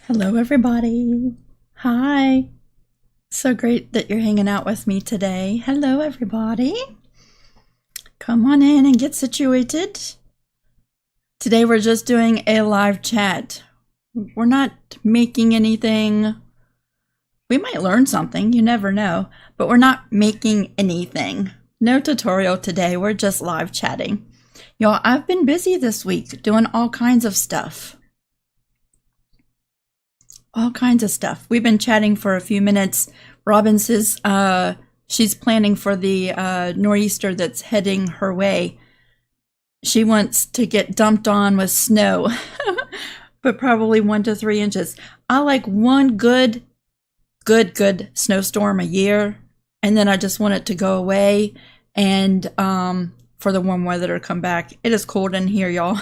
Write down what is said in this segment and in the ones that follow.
Hello, everybody. Hi. So great that you're hanging out with me today. Hello, everybody. Come on in and get situated. Today we're just doing a live chat. We're not making anything. We might learn something, you never know, but we're not making anything. No tutorial today, we're just live chatting. Y'all, I've been busy this week doing all kinds of stuff. All kinds of stuff. We've been chatting for a few minutes. Robin says she's planning for the nor'easter that's heading her way. She wants to get dumped on with snow, but probably 1 to 3 inches. I like one good snowstorm a year, and then I just want it to go away and for the warm weather to come back. It is cold in here, y'all.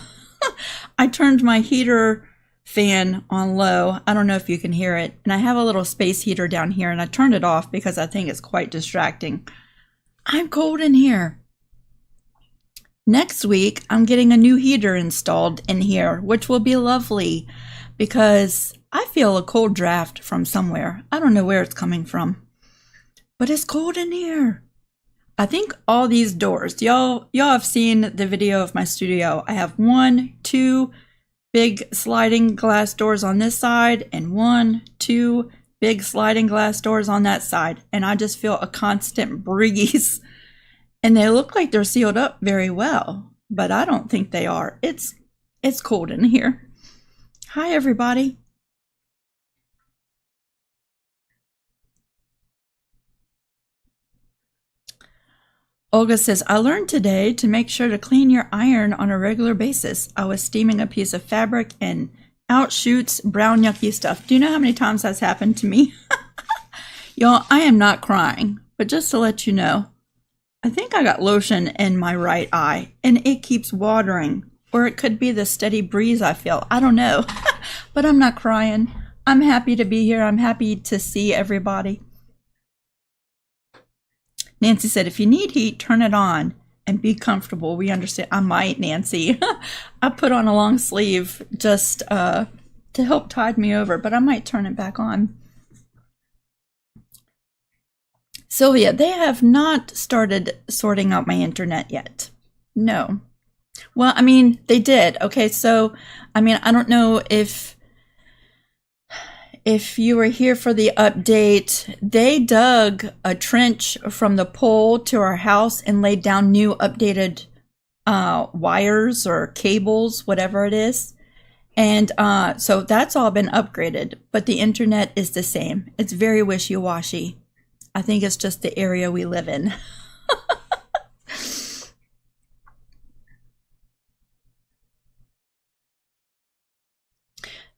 I turned my heater fan on low. I don't know if you can hear it. And I have a little space heater down here, and I turned it off because I think it's quite distracting. I'm cold in here. Next week, I'm getting a new heater installed in here, which will be lovely because I feel a cold draft from somewhere. I don't know where it's coming from, but it's cold in here. I think all these doors, y'all have seen the video of my studio. I have 1, 2 big sliding glass doors on this side and 1, 2 big sliding glass doors on that side. And I just feel a constant breeze. And they look like they're sealed up very well, but I don't think they are. It's cold in here. Hi, everybody. Olga says, I learned today to make sure to clean your iron on a regular basis. I was steaming a piece of fabric and out shoots brown yucky stuff. Do you know how many times that's happened to me? Y'all, I am not crying, but just to let you know, I think I got lotion in my right eye and it keeps watering, or it could be the steady breeze I feel. I don't know, but I'm not crying. I'm happy to be here. I'm happy to see everybody. Nancy said, if you need heat, turn it on and be comfortable. We understand. I might, Nancy. I put on a long sleeve just to help tide me over, but I might turn it back on. Sylvia, they have not started sorting out my internet yet. No. Well, I mean, they did. Okay, so, I mean, I don't know if you were here for the update. They dug a trench from the pole to our house and laid down new updated wires or cables, whatever it is. And so that's all been upgraded, but the internet is the same. It's very wishy-washy. I think it's just the area we live in.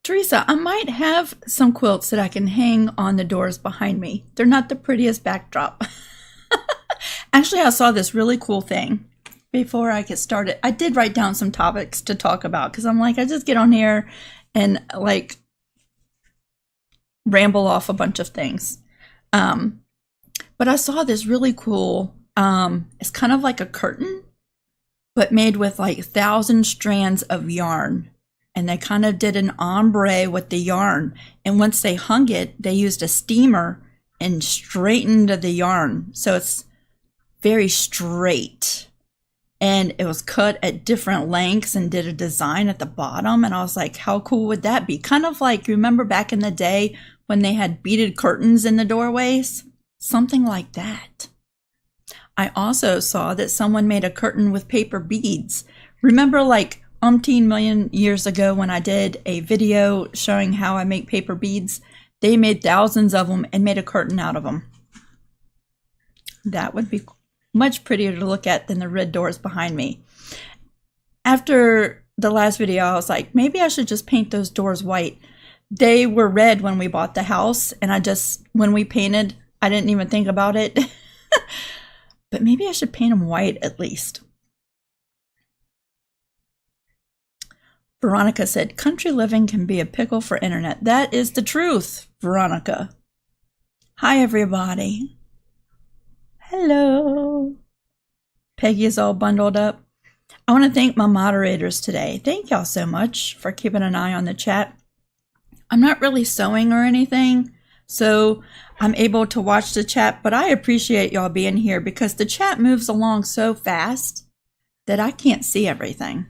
Teresa, I might have some quilts that I can hang on the doors behind me. They're not the prettiest backdrop. Actually, I saw this really cool thing before I get started. I did write down some topics to talk about because I'm like, I just get on here and like ramble off a bunch of things. But I saw this really cool, it's kind of like a curtain, but made with like 1,000 strands of yarn. And they kind of did an ombre with the yarn. And once they hung it, they used a steamer and straightened the yarn. So it's very straight. And it was cut at different lengths and did a design at the bottom. And I was like, how cool would that be? Kind of like, remember back in the day when they had beaded curtains in the doorways? Something like that. I also saw that someone made a curtain with paper beads. Remember like umpteen million years ago when I did a video showing how I make paper beads? They made thousands of them and made a curtain out of them. That would be much prettier to look at than the red doors behind me. After the last video, I was like, maybe I should just paint those doors white. They were red when we bought the house, and when we painted, I didn't even think about it. But maybe I should paint them white at least. Veronica said, country living can be a pickle for internet. That is the truth, Veronica. Hi, everybody. Hello. Peggy is all bundled up. I want to thank my moderators today. Thank y'all so much for keeping an eye on the chat. I'm not really sewing or anything, so I'm able to watch the chat, but I appreciate y'all being here because the chat moves along so fast that I can't see everything.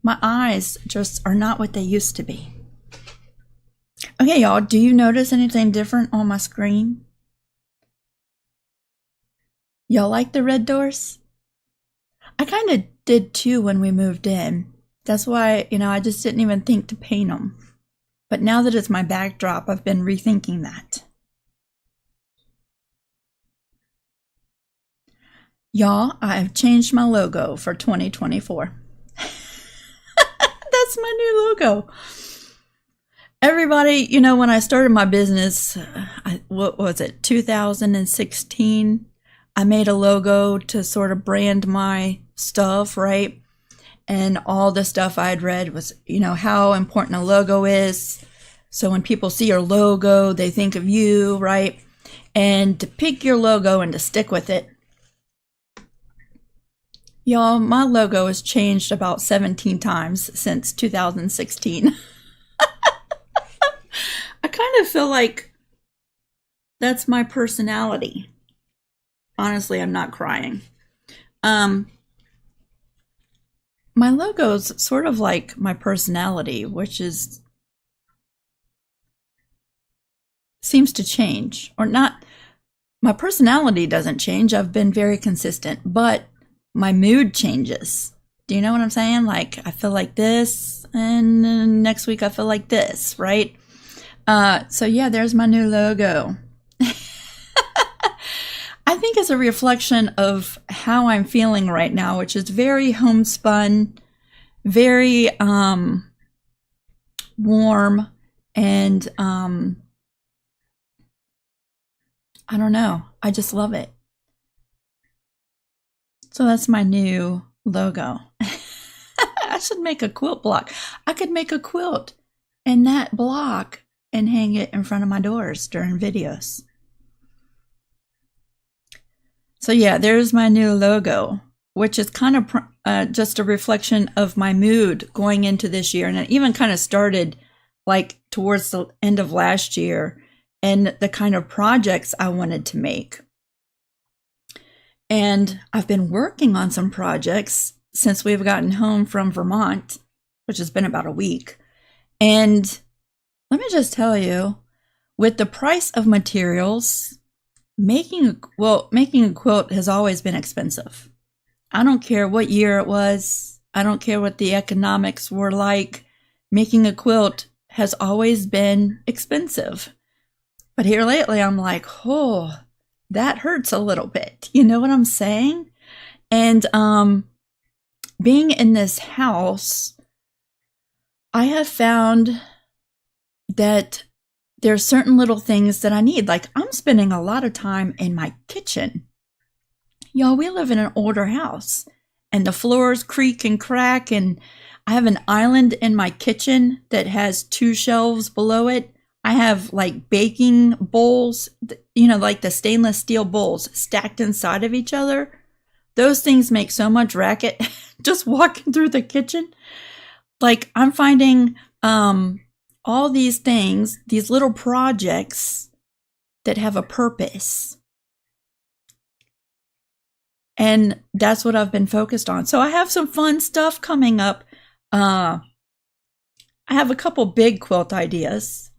My eyes just are not what they used to be. Okay, y'all, do you notice anything different on my screen? Y'all like the red doors? I kind of did too when we moved in. That's why, I just didn't even think to paint them. But now that it's my backdrop, I've been rethinking that. Y'all, I've changed my logo for 2024. That's my new logo. Everybody, when I started my business, what was it, 2016? I made a logo to sort of brand my stuff, right? And all the stuff I had read was, how important a logo is. So when people see your logo, they think of you, right? And to pick your logo and to stick with it. Y'all, my logo has changed about 17 times since 2016. I kind of feel like that's my personality. Honestly, I'm not crying. My logo's sort of like my personality, which seems to change, or not. My personality doesn't change. I've been very consistent, but my mood changes. Do you know what I'm saying? Like, I feel like this, and then next week I feel like this, right? So yeah, there's my new logo. I think it's a reflection of how I'm feeling right now, which is very homespun, very warm, and I don't know. I just love it. So that's my new logo. I should make a quilt block. I could make a quilt in that block and hang it in front of my doors during videos. So yeah, there's my new logo, which is kind of just a reflection of my mood going into this year. And it even kind of started like towards the end of last year and the kind of projects I wanted to make. And I've been working on some projects since we've gotten home from Vermont, which has been about a week. And let me just tell you, with the price of materials, making a quilt has always been expensive. I don't care what year it was. I don't care what the economics were like. Making a quilt has always been expensive. But here lately, I'm like, oh, that hurts a little bit. You know what I'm saying? And being in this house, I have found that there's certain little things that I need. Like, I'm spending a lot of time in my kitchen. Y'all, we live in an older house and the floors creak and crack, and I have an island in my kitchen that has 2 shelves below it. I have like baking bowls, like the stainless steel bowls stacked inside of each other. Those things make so much racket just walking through the kitchen. Like, I'm finding all these things, these little projects that have a purpose. And that's what I've been focused on. So I have some fun stuff coming up. I have a couple big quilt ideas,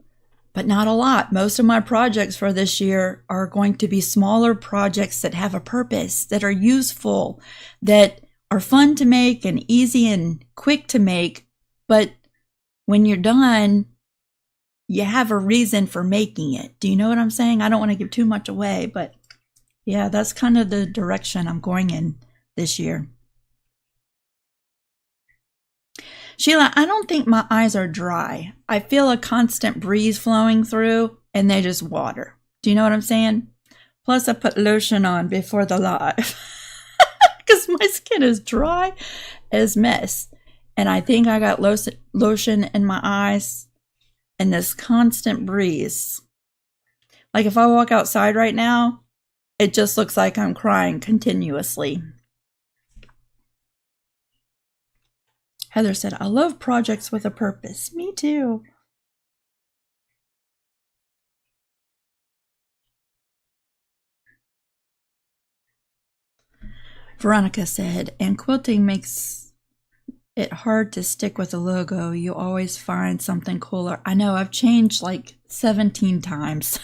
but not a lot. Most of my projects for this year are going to be smaller projects that have a purpose, that are useful, that are fun to make and easy and quick to make. But when you're done, you have a reason for making it. Do you know what I'm saying? I don't want to give too much away, but yeah, that's kind of the direction I'm going in this year. Sheila, I don't think my eyes are dry. I feel a constant breeze flowing through and they just water. Do you know what I'm saying? Plus, I put lotion on before the live because my skin is dry as mess. And I think I got lotion in my eyes and this constant breeze. Like, if I walk outside right now, it just looks like I'm crying continuously. Heather said, I love projects with a purpose. Me too. Veronica said, and quilting makes it hard to stick with a logo. You always find something cooler. I know, I've changed like 17 times.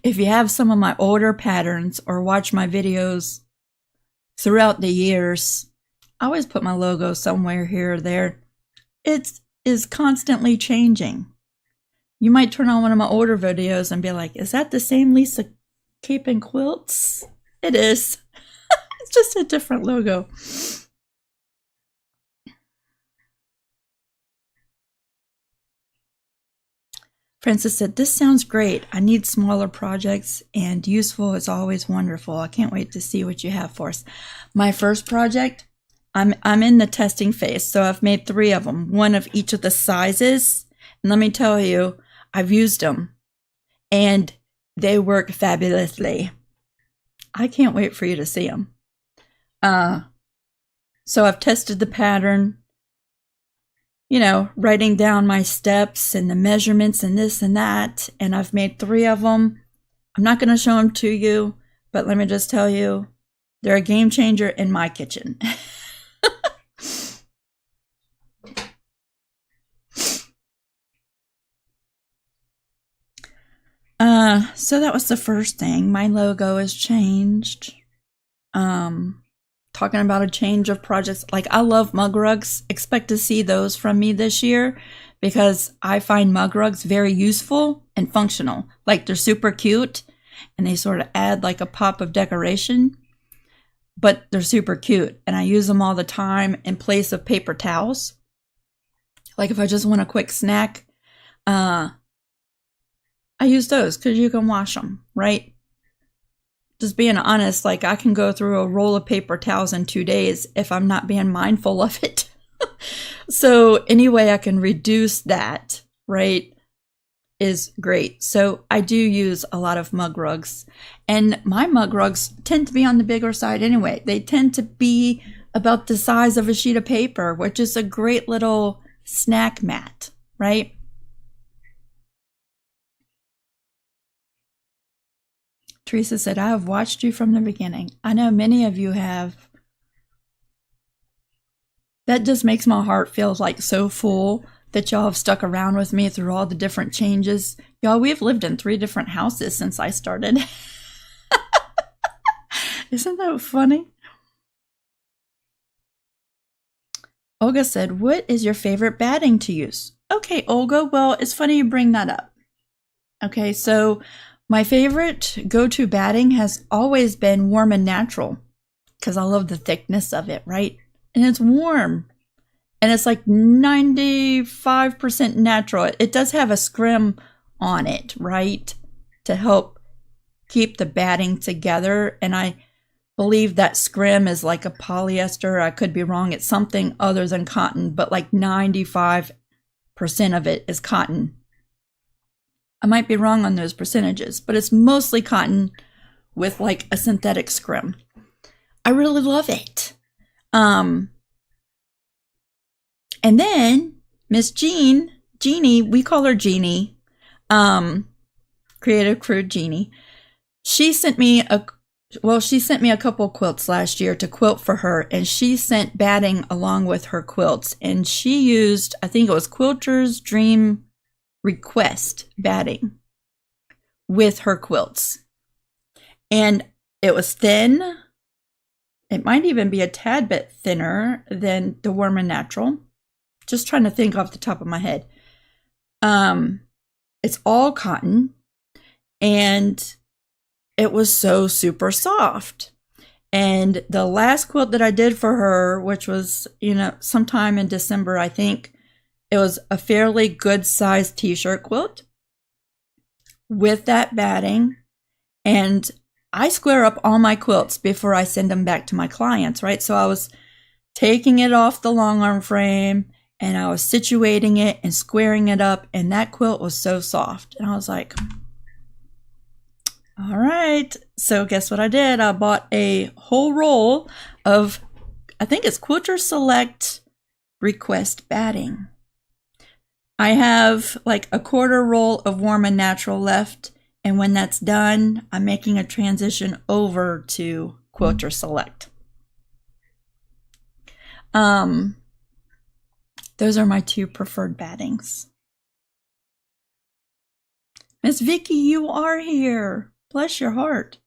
If you have some of my older patterns or watch my videos throughout the years, I always put my logo somewhere here or there. It is constantly changing. You might turn on one of my older videos and be like, is that the same Lisa Capen Quilts? It is. It's just a different logo. Francis said, this sounds great. I need smaller projects, and useful is always wonderful. I can't wait to see what you have for us. My first project, I'm in the testing phase, so I've made 3 of them, one of each of the sizes. And let me tell you, I've used them, and they work fabulously. I can't wait for you to see them. So I've tested the pattern, you know, writing down my steps and the measurements and this and that. And I've made 3 of them. I'm not going to show them to you, but let me just tell you, they're a game changer in my kitchen. So that was the first thing. My logo has changed. Talking about a change of projects. Like, I love mug rugs. Expect to see those from me this year because I find mug rugs very useful and functional. Like, they're super cute and they sort of add like a pop of decoration, but they're super cute. And I use them all the time in place of paper towels. Like, if I just want a quick snack, I use those because you can wash them, right? Just being honest, like, I can go through a roll of paper towels in 2 days if I'm not being mindful of it. So any way I can reduce that, right, is great. So I do use a lot of mug rugs. And my mug rugs tend to be on the bigger side anyway. They tend to be about the size of a sheet of paper, which is a great little snack mat, right? Teresa said, I have watched you from the beginning. I know many of you have. That just makes my heart feel like so full that y'all have stuck around with me through all the different changes. Y'all, we've lived in 3 different houses since I started. Isn't that funny? Olga said, what is your favorite batting to use? Okay, Olga, well, it's funny you bring that up. Okay, so my favorite go-to batting has always been Warm and Natural because I love the thickness of it, right? And it's warm. And it's like 95% natural. It does have a scrim on it, right? To help keep the batting together. And I believe that scrim is like a polyester. I could be wrong. It's something other than cotton, but like 95% of it is cotton. I might be wrong on those percentages, but it's mostly cotton with like a synthetic scrim. I really love it. And then Miss Jeannie, we call her Jeannie, Creative Crew Jeannie. She sent me a couple quilts last year to quilt for her, and she sent batting along with her quilts, and she used, I think it was Quilter's Dream Request batting with her quilts. And it was thin. It might even be a tad bit thinner than the Warm and Natural. Just trying to think off the top of my head. It's all cotton, and it was so super soft. And the last quilt that I did for her, which was, sometime in December, I think, it was a fairly good sized t-shirt quilt with that batting. And I square up all my quilts before I send them back to my clients, right? So I was taking it off the long arm frame and I was situating it and squaring it up. And that quilt was so soft. And I was like, all right. So guess what I did? I bought a whole roll of, I think it's Quilter Select Request batting. I have like a quarter roll of Warm and Natural left. And when that's done, I'm making a transition over to Quilter Select. Those are my two preferred battings. Miss Vicky, you are here. Bless your heart.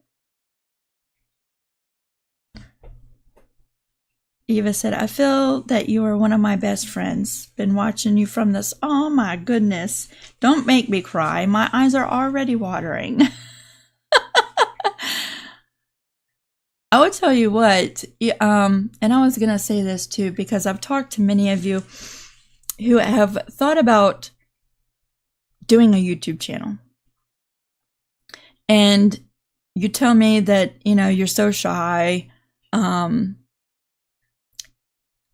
Eva said, I feel that you are one of my best friends. Been watching you from this. Oh my goodness. Don't make me cry. My eyes are already watering. I would tell you what, and I was going to say this too, because I've talked to many of you who have thought about doing a YouTube channel. And you tell me that, you know, you're so shy.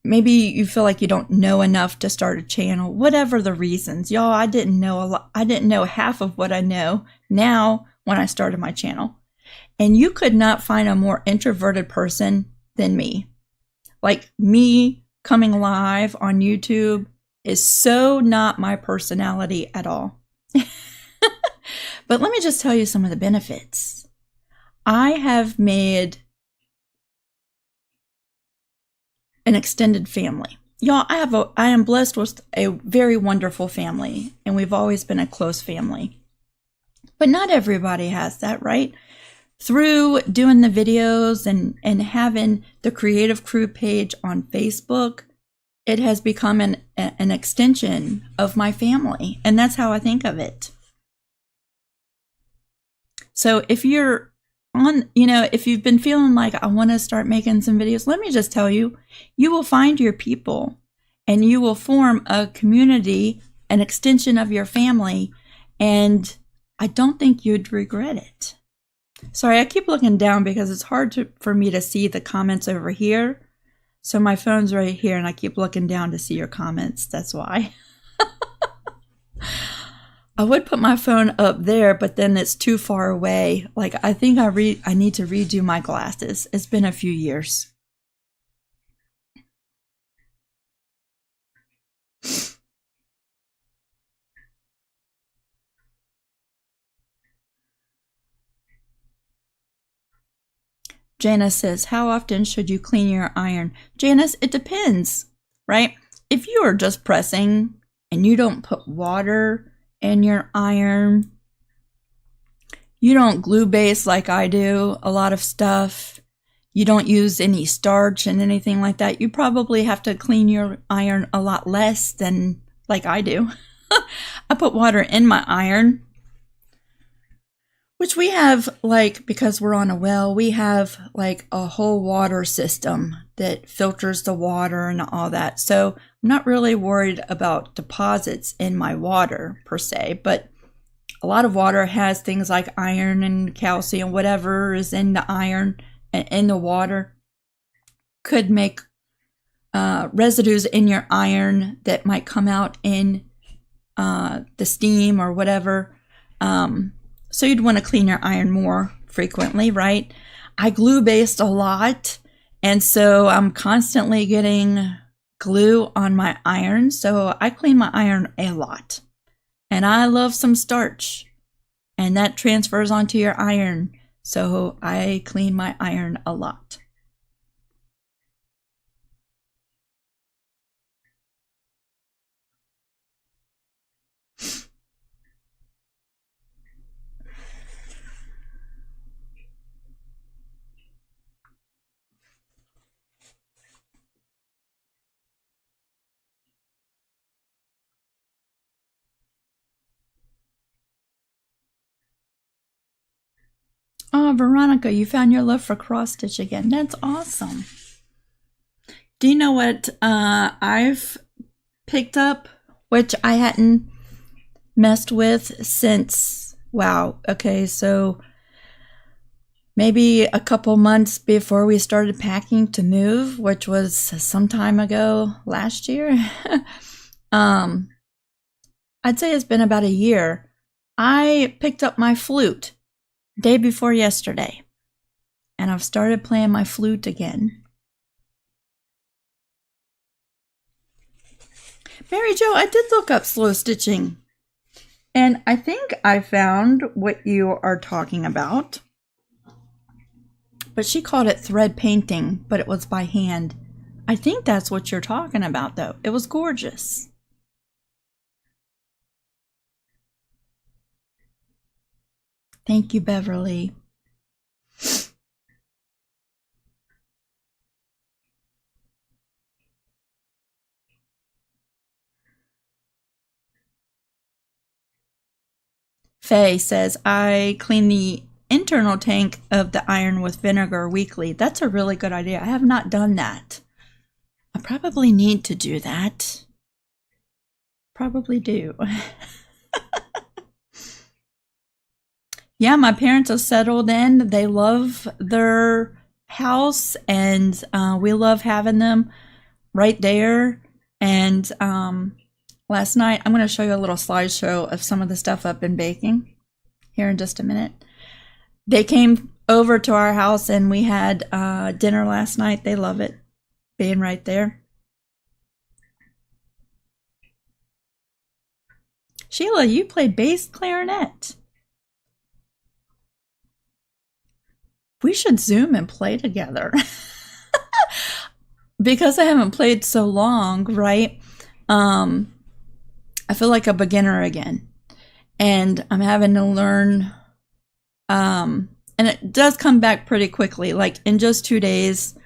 Maybe you feel like you don't know enough to start a channel, whatever the reasons. Y'all, I didn't know a lot. I didn't know half of what I know now when I started my channel. And you could not find a more introverted person than me. Like, me coming live on YouTube is so not my personality at all. But let me just tell you some of the benefits. I have made an extended family. Y'all, I am blessed with a very wonderful family, and we've always been a close family. But not everybody has that, right? Through doing the videos and having the Creative Crew page on Facebook, it has become an extension of my family. And that's how I think of it. So if you're on, you know, if you've been feeling like I want to start making some videos, let me just tell you, you will find your people and you will form a community, an extension of your family. And I don't think you'd regret it. Sorry, I keep looking down because it's hard for me to see the comments over here. So my phone's right here and I keep looking down to see your comments. That's why. I would put my phone up there, but then it's too far away. Like, I think I need to redo my glasses. It's been a few years. Janice says, how often should you clean your iron? Janice, it depends, right? If you are just pressing and you don't put water in your iron, you don't glue base like I do a lot of stuff, you don't use any starch and anything like that, you probably have to clean your iron a lot less than like I do. I put water in my iron, which we have, like, because we're on a well, we have like a whole water system that filters the water and all that. So I'm not really worried about deposits in my water per se, but a lot of water has things like iron and calcium, whatever is in the iron and in the water could make residues in your iron that might come out in the steam or whatever. So you'd want to clean your iron more frequently, right? I glue based a lot, and so I'm constantly getting glue on my iron, so I clean my iron a lot. And I love some starch, and that transfers onto your iron, so I clean my iron a lot. Oh, Veronica, you found your love for cross stitch again. That's awesome. Do you know what I've picked up, which I hadn't messed with since, wow, okay, so maybe a couple months before we started packing to move, which was some time ago last year. I'd say it's been about a year. I picked up my flute day before yesterday, and I've started playing my flute again. Mary Jo, I did look up slow stitching, and I think I found what you are talking about. But she called it thread painting, but it was by hand. I think that's what you're talking about, though. It was gorgeous. Thank you, Beverly. Faye says, I clean the internal tank of the iron with vinegar weekly. That's a really good idea. I have not done that. I probably need to do that. Probably do. Yeah, my parents are settled in. They love their house, and we love having them right there. And last night, I'm going to show you a little slideshow of some of the stuff I've been baking here in just a minute. They came over to our house and we had dinner last night. They love it being right there. Sheila, you play bass clarinet. We should Zoom and play together. Because I haven't played so long, right? I feel like a beginner again. And I'm having to learn, and it does come back pretty quickly. Like in just 2 days,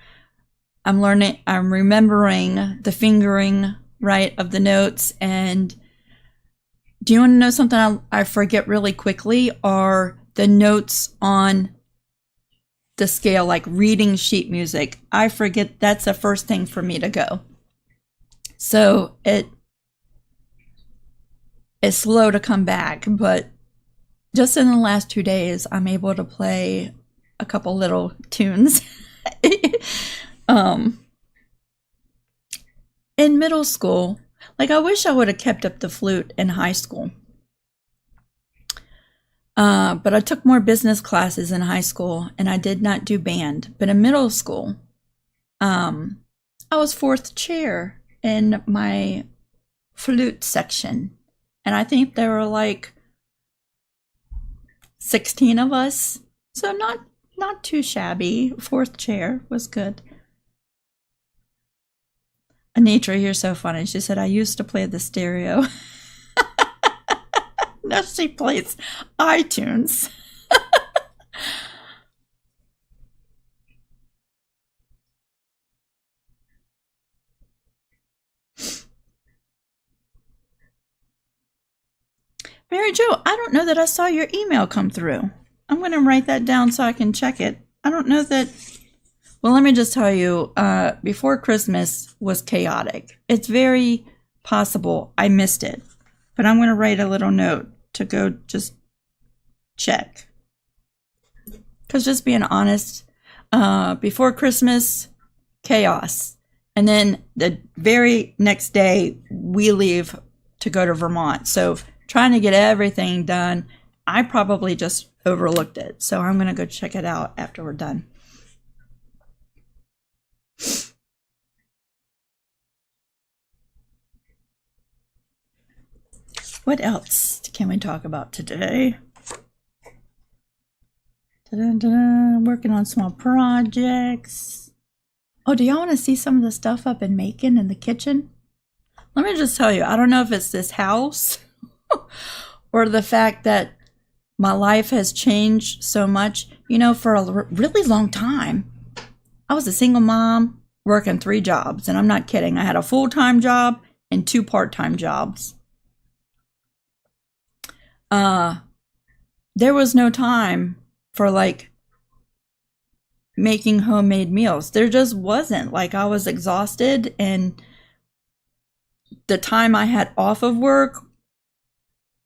I'm remembering the fingering, right, of the notes. And do you want to know something I forget really quickly? Are the notes on the scale, like reading sheet music. I forget. That's the first thing for me to go. So it's slow to come back, but just in the last 2 days, I'm able to play a couple little tunes. In middle school, like I wish I would have kept up the flute in high school. But I took more business classes in high school and I did not do band. But in middle school, I was fourth chair in my flute section. And I think there were like 16 of us. So not too shabby. Fourth chair was good. Anitra, you're so funny. She said, I used to play the stereo. Now she plays iTunes. Mary Jo, I don't know that I saw your email come through. I'm going to write that down so I can check it. I don't know that... Well, let me just tell you, before Christmas was chaotic. It's very possible I missed it. But I'm going to write a little note to go just check. Because just being honest, before Christmas, chaos. And then the very next day, we leave to go to Vermont. So trying to get everything done, I probably just overlooked it. So I'm going to go check it out after we're done. What else can we talk about today? Working on small projects. Oh, do y'all want to see some of the stuff I've been making in the kitchen? Let me just tell you, I don't know if it's this house or the fact that my life has changed so much. You know, for a really long time, I was a single mom working 3 jobs. And I'm not kidding. I had a full-time job and 2 part-time jobs. There was no time for like making homemade meals. There just wasn't. Like I was exhausted, and the time I had off of work,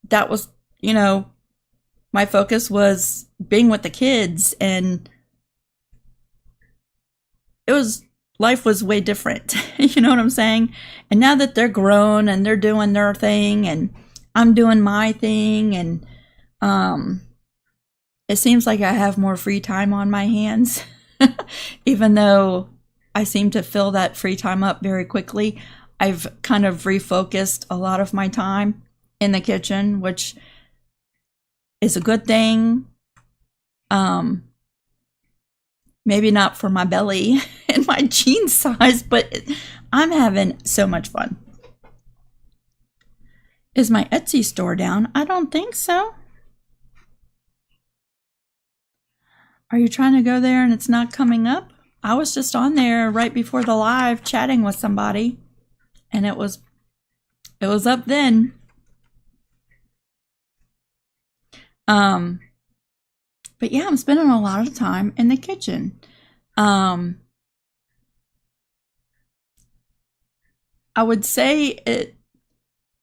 that was, you know, my focus was being with the kids, and life was way different. You know what I'm saying? And now that they're grown and they're doing their thing and I'm doing my thing, and it seems like I have more free time on my hands, even though I seem to fill that free time up very quickly. I've kind of refocused a lot of my time in the kitchen, which is a good thing. Maybe not for my belly and my jean size, but I'm having so much fun. Is my Etsy store down? I don't think so. Are you trying to go there and it's not coming up? I was just on there right before the live chatting with somebody, and it was up then. But yeah, I'm spending a lot of time in the kitchen. I would say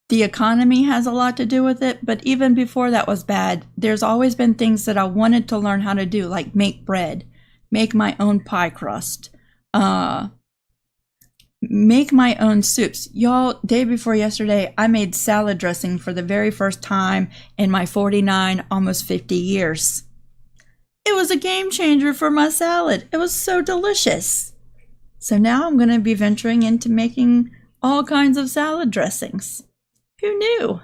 the economy has a lot to do with it, but even before that was bad, there's always been things that I wanted to learn how to do, like make bread, make my own pie crust, make my own soups. Y'all, day before yesterday, I made salad dressing for the very first time in my 49, almost 50 years. It was a game changer for my salad. It was so delicious. So now I'm going to be venturing into making all kinds of salad dressings. Who knew?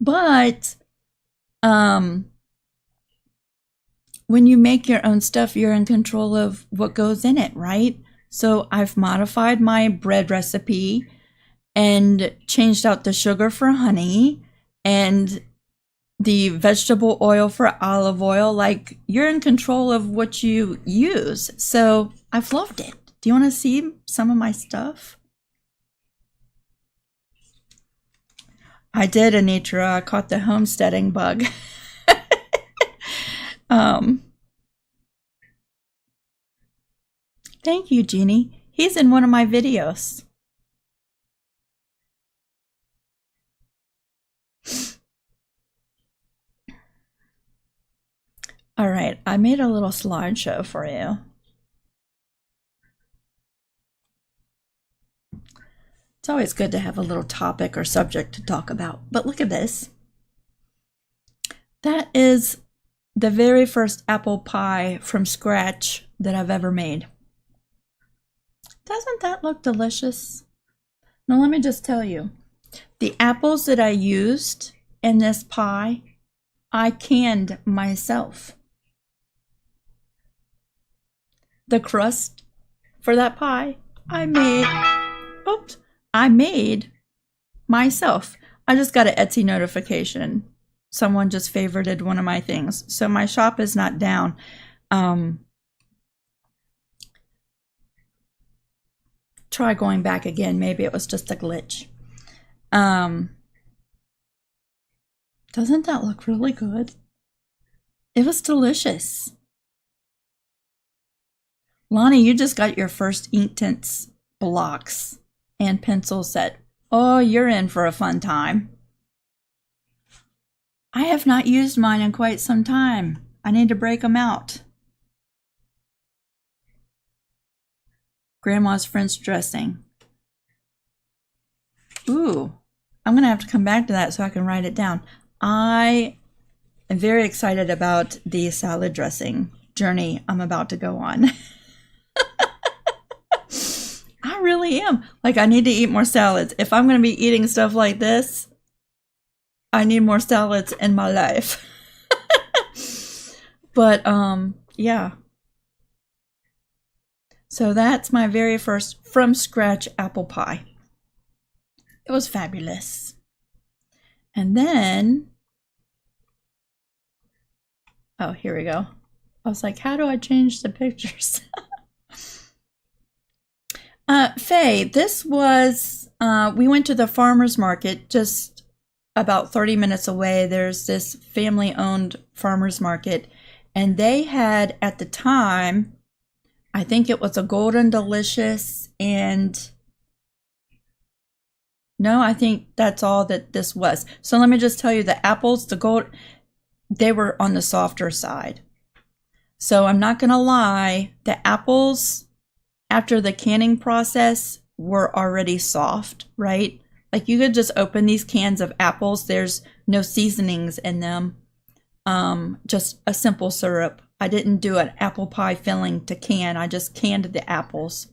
But when you make your own stuff, you're in control of what goes in it, right? So I've modified my bread recipe and changed out the sugar for honey and the vegetable oil for olive oil. Like, you're in control of what you use. So I've loved it. Do you want to see some of my stuff? I did, Anitra. I caught the homesteading bug. Thank you, Jeannie. He's in one of my videos. All right, I made a little slideshow for you. It's always good to have a little topic or subject to talk about. But look at this. That is the very first apple pie from scratch that I've ever made. Doesn't that look delicious? Now let me just tell you, the apples that I used in this pie, I canned myself. The crust for that pie, I made myself. I just got an Etsy notification. Someone just favorited one of my things. So my shop is not down. Try going back again. Maybe it was just a glitch. Doesn't that look really good? It was delicious. Lonnie, you just got your first Inktense blocks and pencil set. Oh, you're in for a fun time. I have not used mine in quite some time. I need to break them out. Grandma's French dressing. Ooh, I'm going to have to come back to that so I can write it down. I am very excited about the salad dressing journey I'm about to go on. I really am. Like, I need to eat more salads. If I'm going to be eating stuff like this, I need more salads in my life. But, yeah. So that's my very first from scratch apple pie. It was fabulous. And then, oh, here we go. I was like, how do I change the pictures? Faye, this was, we went to the farmer's market just about 30 minutes away. There's this family-owned farmer's market, and they had, at the time, I think it was a Golden Delicious, and no, I think that's all that this was. So let me just tell you, the apples, they were on the softer side. So I'm not going to lie, the apples after the canning process were already soft, right? Like, you could just open these cans of apples. There's no seasonings in them. Just a simple syrup. I didn't do an apple pie filling to can. I just canned the apples.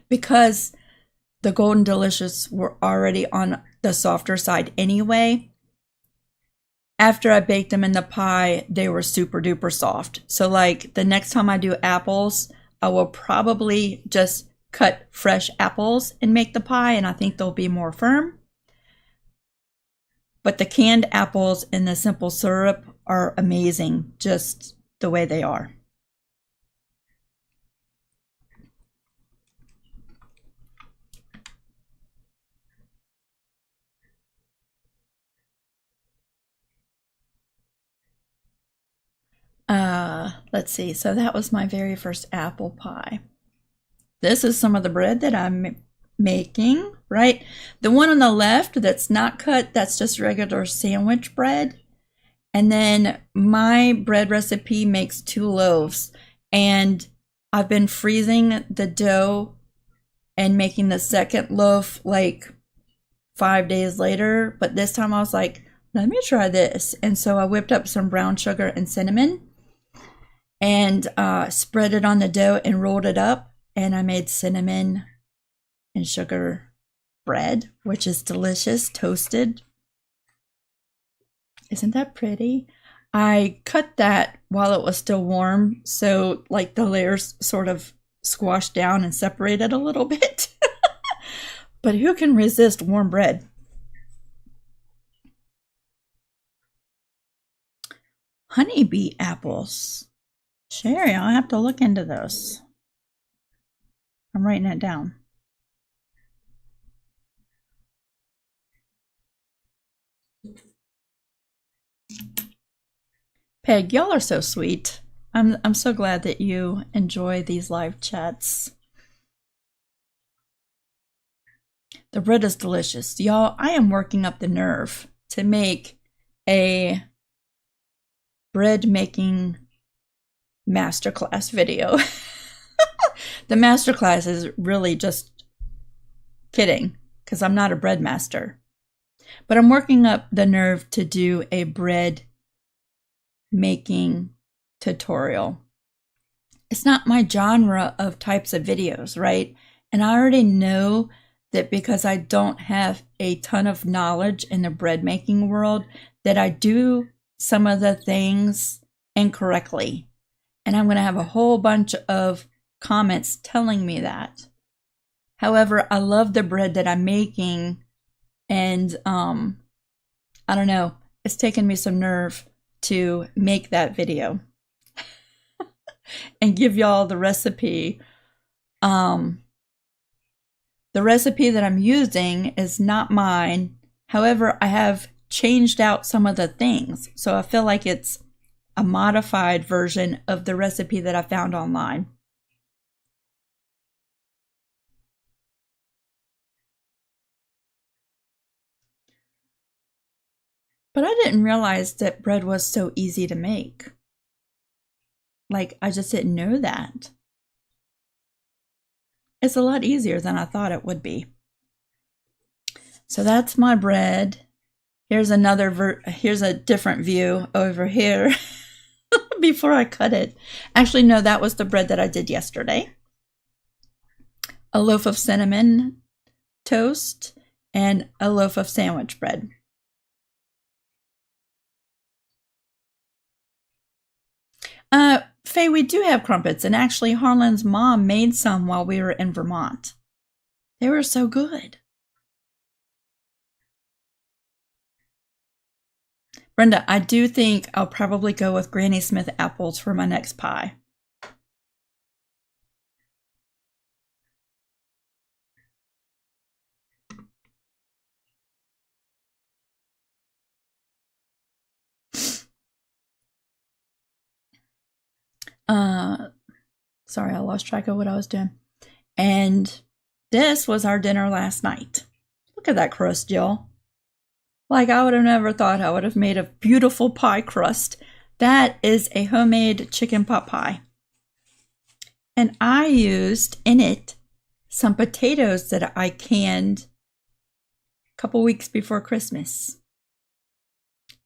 Because the Golden Delicious were already on the softer side anyway, after I baked them in the pie, they were super duper soft. So like the next time I do apples, I will probably just cut fresh apples and make the pie, and I think they'll be more firm. But the canned apples in the simple syrup are amazing, just the way they are. Let's see. So that was my very first apple pie. This is some of the bread that I'm making, right? The one on the left that's not cut, that's just regular sandwich bread. And then my bread recipe makes 2 loaves. And I've been freezing the dough and making the second loaf like 5 days later. But this time I was like, let me try this. And so I whipped up some brown sugar and cinnamon and spread it on the dough and rolled it up. And I made cinnamon and sugar bread, which is delicious, toasted. Isn't that pretty? I cut that while it was still warm, so like the layers sort of squashed down and separated a little bit. But who can resist warm bread? Honeybee apples. Sherry, I'll have to look into those. I'm writing it down. Peg, y'all are so sweet. I'm so glad that you enjoy these live chats. The bread is delicious. Y'all, I am working up the nerve to make a bread making masterclass video. The masterclass is really just kidding because I'm not a bread master. But I'm working up the nerve to do a bread making tutorial. It's not my genre of types of videos, right? And I already know that because I don't have a ton of knowledge in the bread making world, that I do some of the things incorrectly. And I'm going to have a whole bunch of comments telling me that. However, I love the bread that I'm making, and I don't know, it's taken me some nerve to make that video and give y'all the recipe. The recipe that I'm using is not mine. However, I have changed out some of the things, so I feel like it's a modified version of the recipe that I found online. But I didn't realize that bread was so easy to make. Like, I just didn't know that. It's a lot easier than I thought it would be. So that's my bread. Here's here's a different view over here before I cut it. Actually, no, that was the bread that I did yesterday. A loaf of cinnamon toast and a loaf of sandwich bread. Faye, we do have crumpets, and actually Harlan's mom made some while we were in Vermont. They were so good. Brenda, I do think I'll probably go with Granny Smith apples for my next pie. Sorry, I lost track of what I was doing. And this was our dinner last night. Look at that crust, y'all. Like, I would have never thought I would have made a beautiful pie crust. That is a homemade chicken pot pie. And I used in it some potatoes that I canned a couple weeks before Christmas.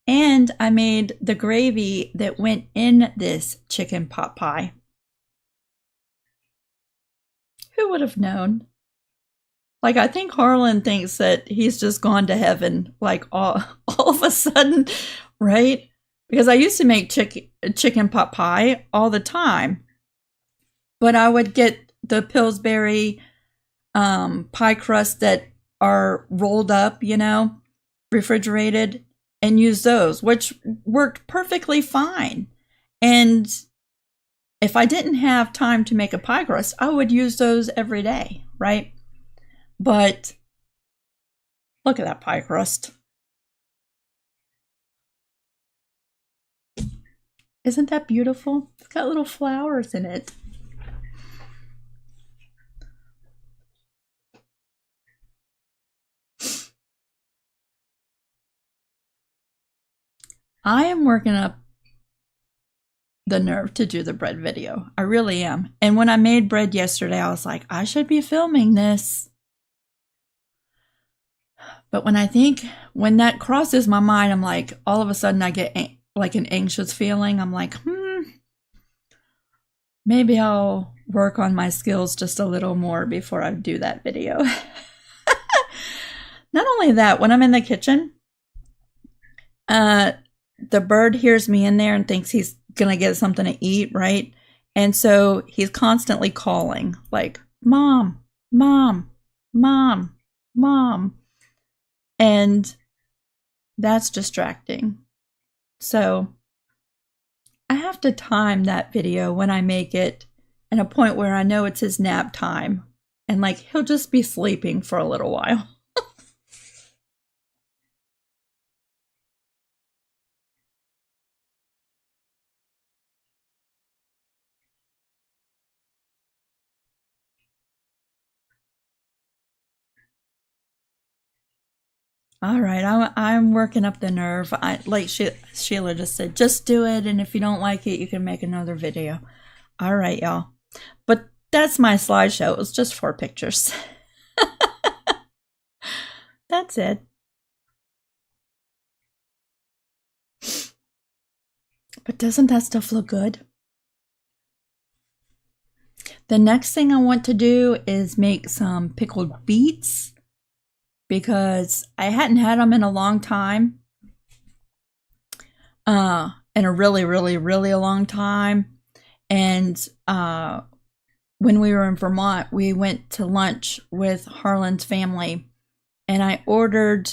And I made the gravy that went in this chicken pot pie. Who would have known? Like, I think Harlan thinks that he's just gone to heaven. Like, all of a sudden, right? Because I used to make chicken pot pie all the time, but I would get the Pillsbury pie crust that are rolled up, refrigerated, and use those, which worked perfectly fine. And if I didn't have time to make a pie crust, I would use those every day, right? But look at that pie crust. Isn't that beautiful? It's got little flowers in it. I am working up the nerve to do the bread video. I really am. And when I made bread yesterday, I was like, I should be filming this. But when that crosses my mind, I'm like, all of a sudden I get like an anxious feeling. I'm like, maybe I'll work on my skills just a little more before I do that video. Not only that, when I'm in the kitchen, the bird hears me in there and thinks he's gonna get something to eat, right? And so he's constantly calling, like, Mom, Mom, Mom, Mom. And that's distracting. So I have to time that video when I make it at a point where I know it's his nap time. And like, he'll just be sleeping for a little while. All right, I'm working up the nerve. Like Sheila just said, just do it, and if you don't like it, you can make another video. All right, y'all. But that's my slideshow. It was just 4 pictures. That's it. But doesn't that stuff look good? The next thing I want to do is make some pickled beets, because I hadn't had them in a long time. In a really, really, really long time. And when we were in Vermont, we went to lunch with Harlan's family, and I ordered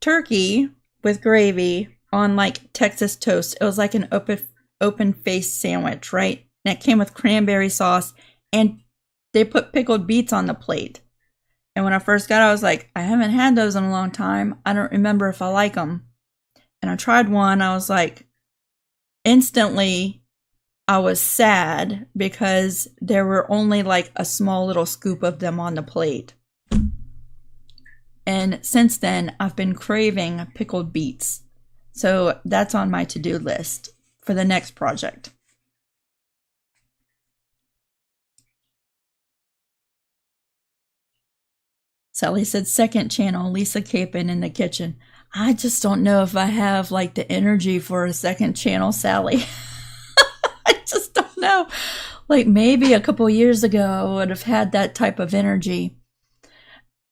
turkey with gravy on like Texas toast. It was like an open faced sandwich, right? And it came with cranberry sauce, and they put pickled beets on the plate. And when I first got it, I was like, I haven't had those in a long time. I don't remember if I like them. And I tried one. I was like, instantly, I was sad because there were only like a small little scoop of them on the plate. And since then, I've been craving pickled beets. So that's on my to-do list for the next project. Sally said, second channel, Lisa Capen in the kitchen. I just don't know if I have like the energy for a second channel, Sally. I just don't know. Like maybe a couple years ago, I would have had that type of energy.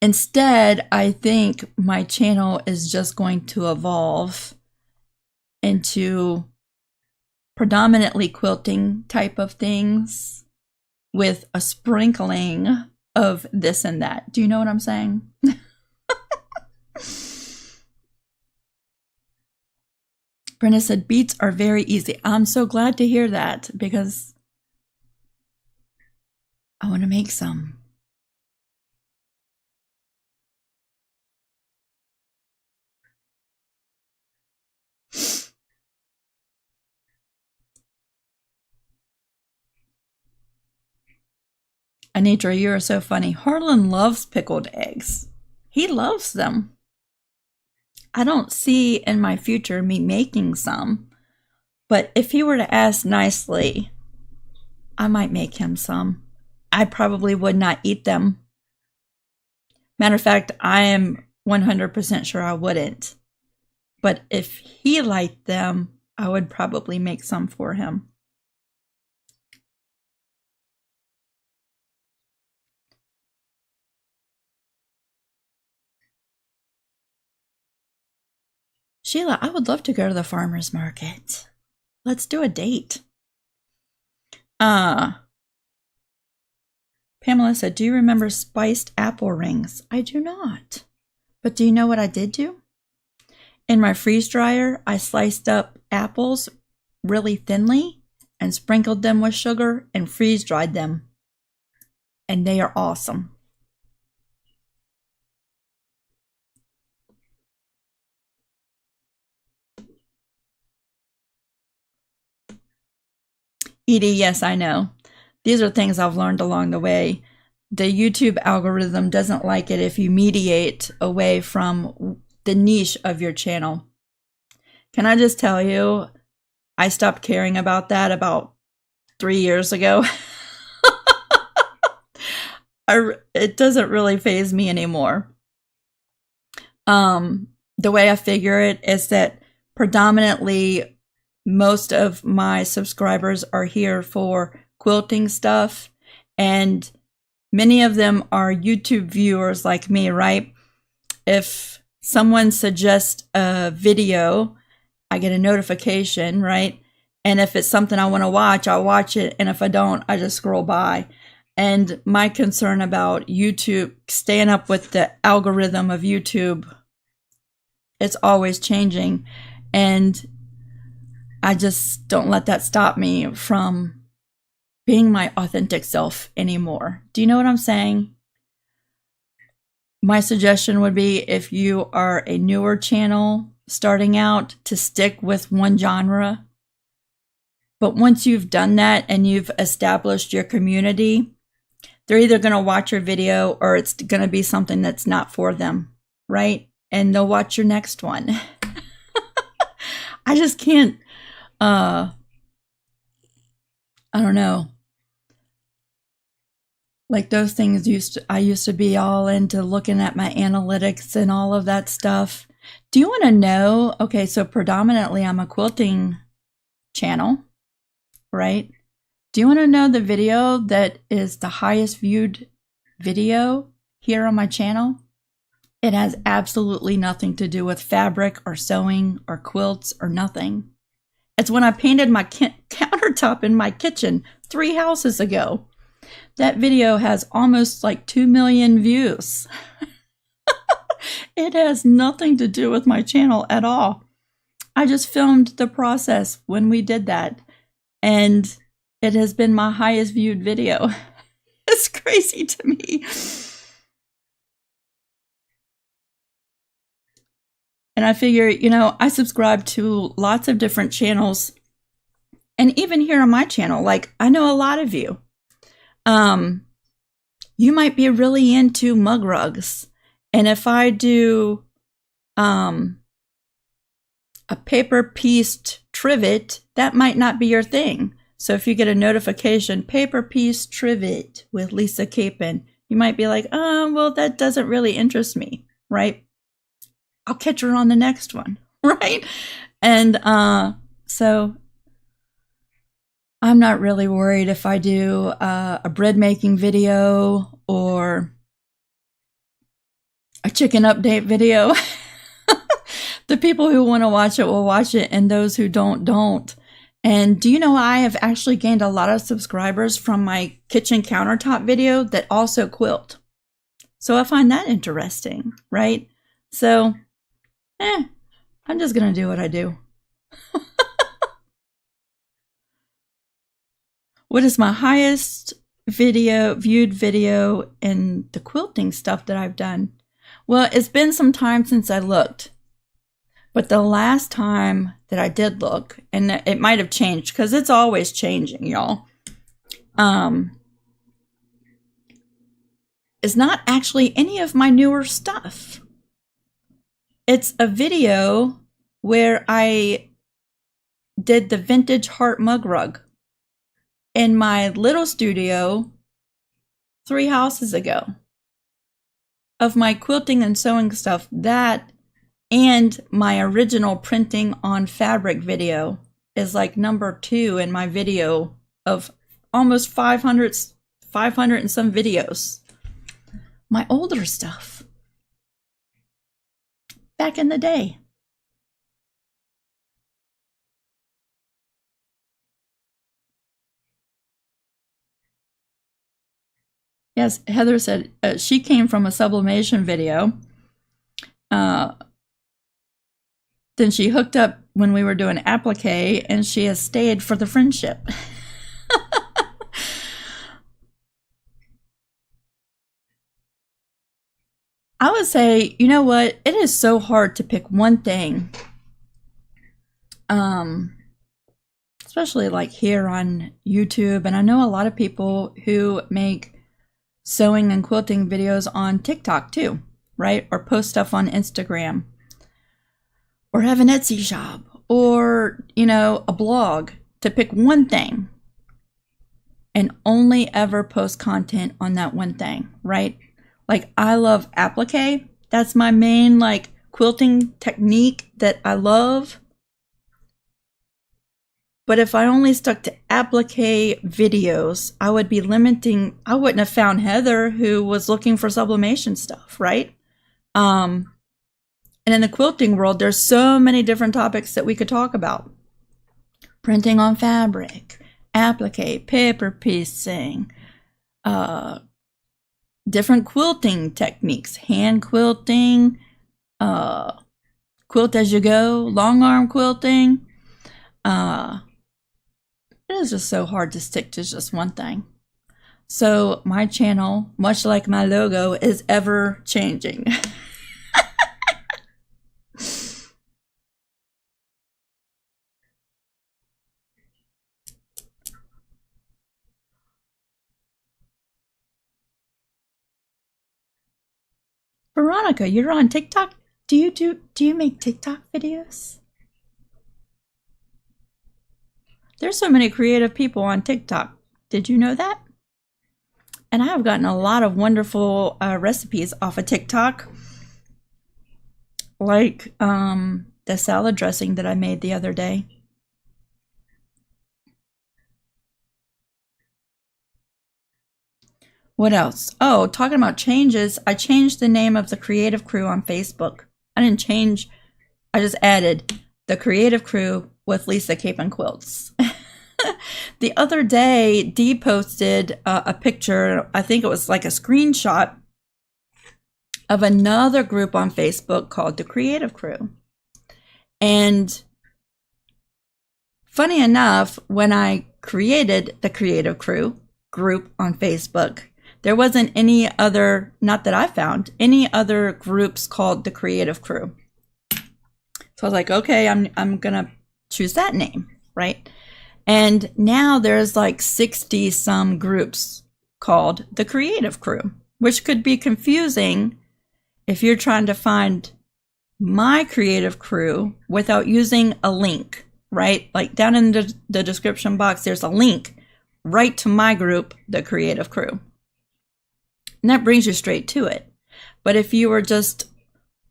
Instead, I think my channel is just going to evolve into predominantly quilting type of things with a sprinkling of this and that. Do you know what I'm saying? Brenda said, beets are very easy. I'm so glad to hear that, because I want to make some. Anitra, you are so funny. Harlan loves pickled eggs. He loves them. I don't see in my future me making some, but if he were to ask nicely, I might make him some. I probably would not eat them. Matter of fact, I am 100% sure I wouldn't. But if he liked them, I would probably make some for him. Sheila, I would love to go to the farmer's market. Let's do a date. Pamela said, do you remember spiced apple rings? I do not. But do you know what I did do? In my freeze dryer, I sliced up apples really thinly and sprinkled them with sugar and freeze dried them. And they are awesome. Edie, yes, I know. These are things I've learned along the way. The YouTube algorithm doesn't like it if you mediate away from the niche of your channel. Can I just tell you, I stopped caring about that about 3 years ago. It doesn't really faze me anymore. The way I figure it is that predominantly most of my subscribers are here for quilting stuff, and many of them are YouTube viewers like me, right? If someone suggests a video, I get a notification, right? And if it's something I want to watch, I'll watch it. And if I don't, I just scroll by. And my concern about YouTube, staying up with the algorithm of YouTube, it's always changing. And I just don't let that stop me from being my authentic self anymore. Do you know what I'm saying? My suggestion would be, if you are a newer channel starting out, to stick with one genre. But once you've done that and you've established your community, they're either going to watch your video or it's going to be something that's not for them, right? And they'll watch your next one. I just can't, I don't know. Like those things I used to be all into looking at my analytics and all of that stuff. Do you want to know? Okay, so predominantly I'm a quilting channel, right? Do you want to know the video that is the highest viewed video here on my channel? It has absolutely nothing to do with fabric or sewing or quilts or nothing. It's when I painted my countertop in my kitchen 3 houses ago. That video has almost like 2 million views. It has nothing to do with my channel at all. I just filmed the process when we did that, and it has been my highest viewed video. It's crazy to me. And I figure, you know, I subscribe to lots of different channels. And even here on my channel, like, I know a lot of you. You might be really into mug rugs. And if I do a paper pieced trivet, that might not be your thing. So if you get a notification, paper piece trivet with Lisa Capen, you might be like, well, that doesn't really interest me, right? I'll catch her on the next one, right? And so I'm not really worried if I do a bread making video or a chicken update video. The people who want to watch it will watch it, and those who don't. And do you know, I have actually gained a lot of subscribers from my kitchen countertop video that also quilt. So I find that interesting, right? So, I'm just going to do what I do. What is my highest viewed video in the quilting stuff that I've done? Well, it's been some time since I looked. But the last time that I did look, and it might have changed because it's always changing, y'all, is not actually any of my newer stuff. It's a video where I did the vintage heart mug rug in my little studio 3 houses ago. Of my quilting and sewing stuff, that and my original printing on fabric video is like number 2 in my video of almost 500 and some videos. My older stuff. Back in the day. Yes, Heather said she came from a sublimation video. Then she hooked up when we were doing applique, and she has stayed for the friendship. I would say, you know what? It is so hard to pick one thing. Especially like here on YouTube. And I know a lot of people who make sewing and quilting videos on TikTok too, right? Or post stuff on Instagram. Or have an Etsy shop. Or, you know, a blog. To pick one thing. And only ever post content on that one thing, right? Like, I love applique. That's my main, like, quilting technique that I love. But if I only stuck to applique videos, I would be limiting. I wouldn't have found Heather, who was looking for sublimation stuff, right? And in the quilting world, there's so many different topics that we could talk about. Printing on fabric, applique, paper piecing, different quilting techniques, hand quilting, quilt as you go, long arm quilting. It is just so hard to stick to just one thing. So my channel, much like my logo, is ever changing. Veronica, you're on TikTok? Do you make TikTok videos? There's so many creative people on TikTok. Did you know that? And I have gotten a lot of wonderful recipes off of TikTok. Like the salad dressing that I made the other day. What else? Oh, talking about changes, I changed the name of the Creative Crew on Facebook. I didn't change, I just added the Creative Crew with Lisa Capen Quilts. The other day, Dee posted a picture, I think it was like a screenshot of another group on Facebook called the Creative Crew. And funny enough, when I created the Creative Crew group on Facebook, there wasn't any other, not that I found, any other groups called the Creative Crew. So I was like, okay, I'm gonna choose that name, right? And now there's like 60 some groups called the Creative Crew, which could be confusing if you're trying to find my Creative Crew without using a link, right? Like down in the description box, there's a link right to my group, the Creative Crew. And that brings you straight to it. But if you were just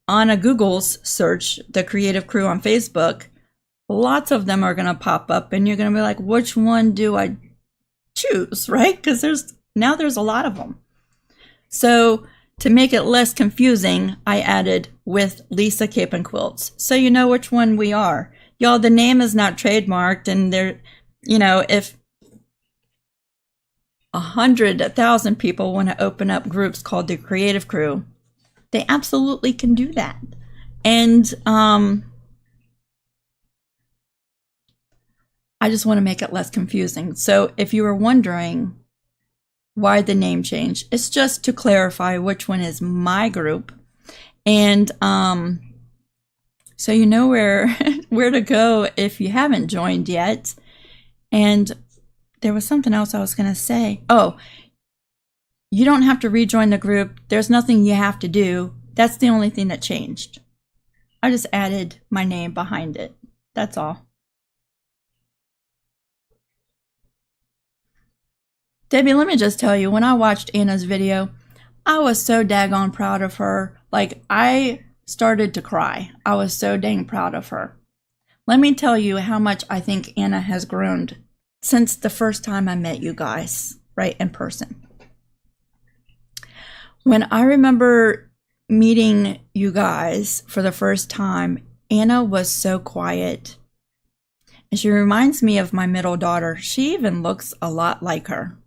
on a Google's search, the Creative Crew on Facebook, lots of them are going to pop up and you're going to be like, which one do I choose, right? Because there's a lot of them. So to make it less confusing, I added with Lisa Capen Quilts. So you know which one we are. Y'all, the name is not trademarked, and there, you know, if 100,000 people want to open up groups called the Creative Crew, they absolutely can do that. And I just want to make it less confusing. So if you were wondering why the name change, it's just to clarify which one is my group. And so you know where to go if you haven't joined yet. And there was something else I was going to say. Oh, you don't have to rejoin the group. There's nothing you have to do. That's the only thing that changed. I just added my name behind it. That's all. Debbie, let me just tell you, when I watched Anna's video, I was so daggone proud of her. Like, I started to cry. I was so dang proud of her. Let me tell you how much I think Anna has grown since the first time I met you guys, right, in person. When I remember meeting you guys for the first time, Anna was so quiet. And she reminds me of my middle daughter. She even looks a lot like her.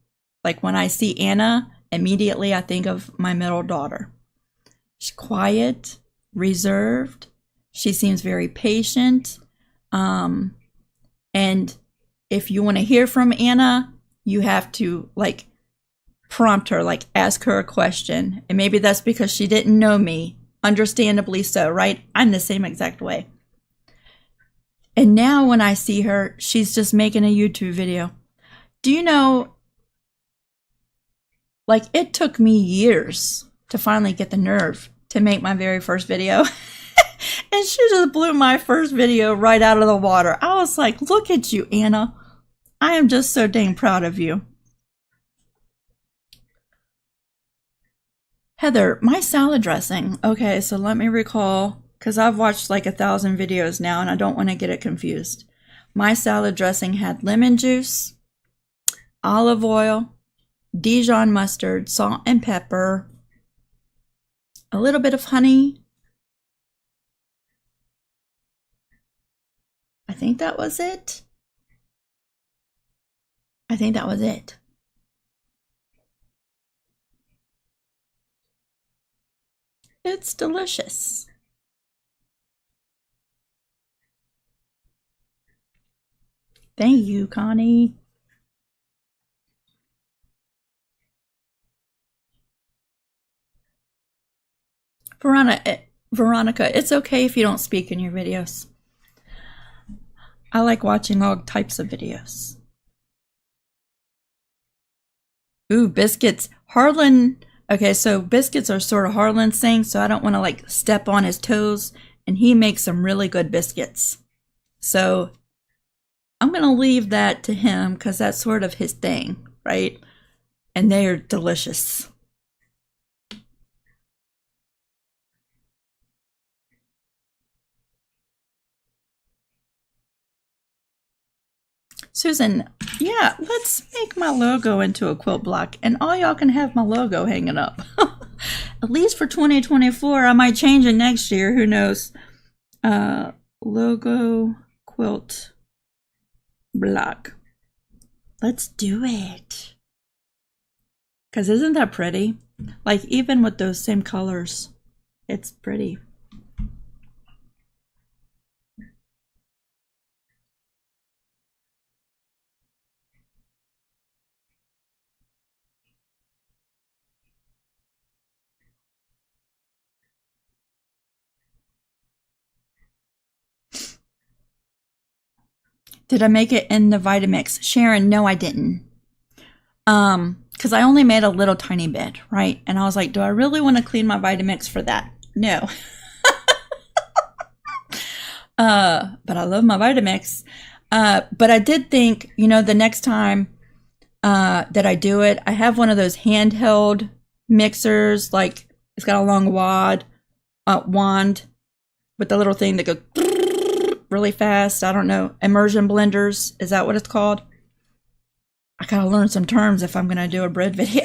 Like when I see Anna immediately I think of my middle daughter. She's quiet, reserved. She seems very patient. And if you want to hear from Anna, you have to like prompt her, like ask her a question. And maybe that's because she didn't know me. Understandably so, right? I'm the same exact way. And now when I see her, she's just making a YouTube video. Do you know, like it took me years to finally get the nerve to make my very first video. And she just blew my first video right out of the water. I was like, look at you, Anna. I am just so dang proud of you. Heather, my salad dressing. Okay, so let me recall, because I've watched like 1,000 videos now and I don't want to get it confused. My salad dressing had lemon juice, olive oil, Dijon mustard, salt and pepper, a little bit of honey. I think that was it. I think that was it. It's delicious. Thank you, Connie. Veronica, it's okay if you don't speak in your videos. I like watching all types of videos. Ooh, biscuits. Harlan. Okay, so biscuits are sort of Harlan's thing, so I don't want to like step on his toes. And he makes some really good biscuits. So I'm going to leave that to him because that's sort of his thing, right? And they are delicious. Susan, yeah, let's make my logo into a quilt block and all y'all can have my logo hanging up. At least for 2024. I might change it next year. Who knows? Logo quilt block. Let's do it. Because isn't that pretty? Like even with those same colors, it's pretty. Did I make it in the Vitamix? Sharon, no, I didn't. Because I only made a little tiny bit, right? And I was like, do I really want to clean my Vitamix for that? No. But I love my Vitamix. But I did think, you know, the next time that I do it, I have one of those handheld mixers, like it's got a long wand with the little thing that goes really fast. I don't know. Immersion blenders. Is that what it's called? I gotta learn some terms if I'm gonna do a bread video.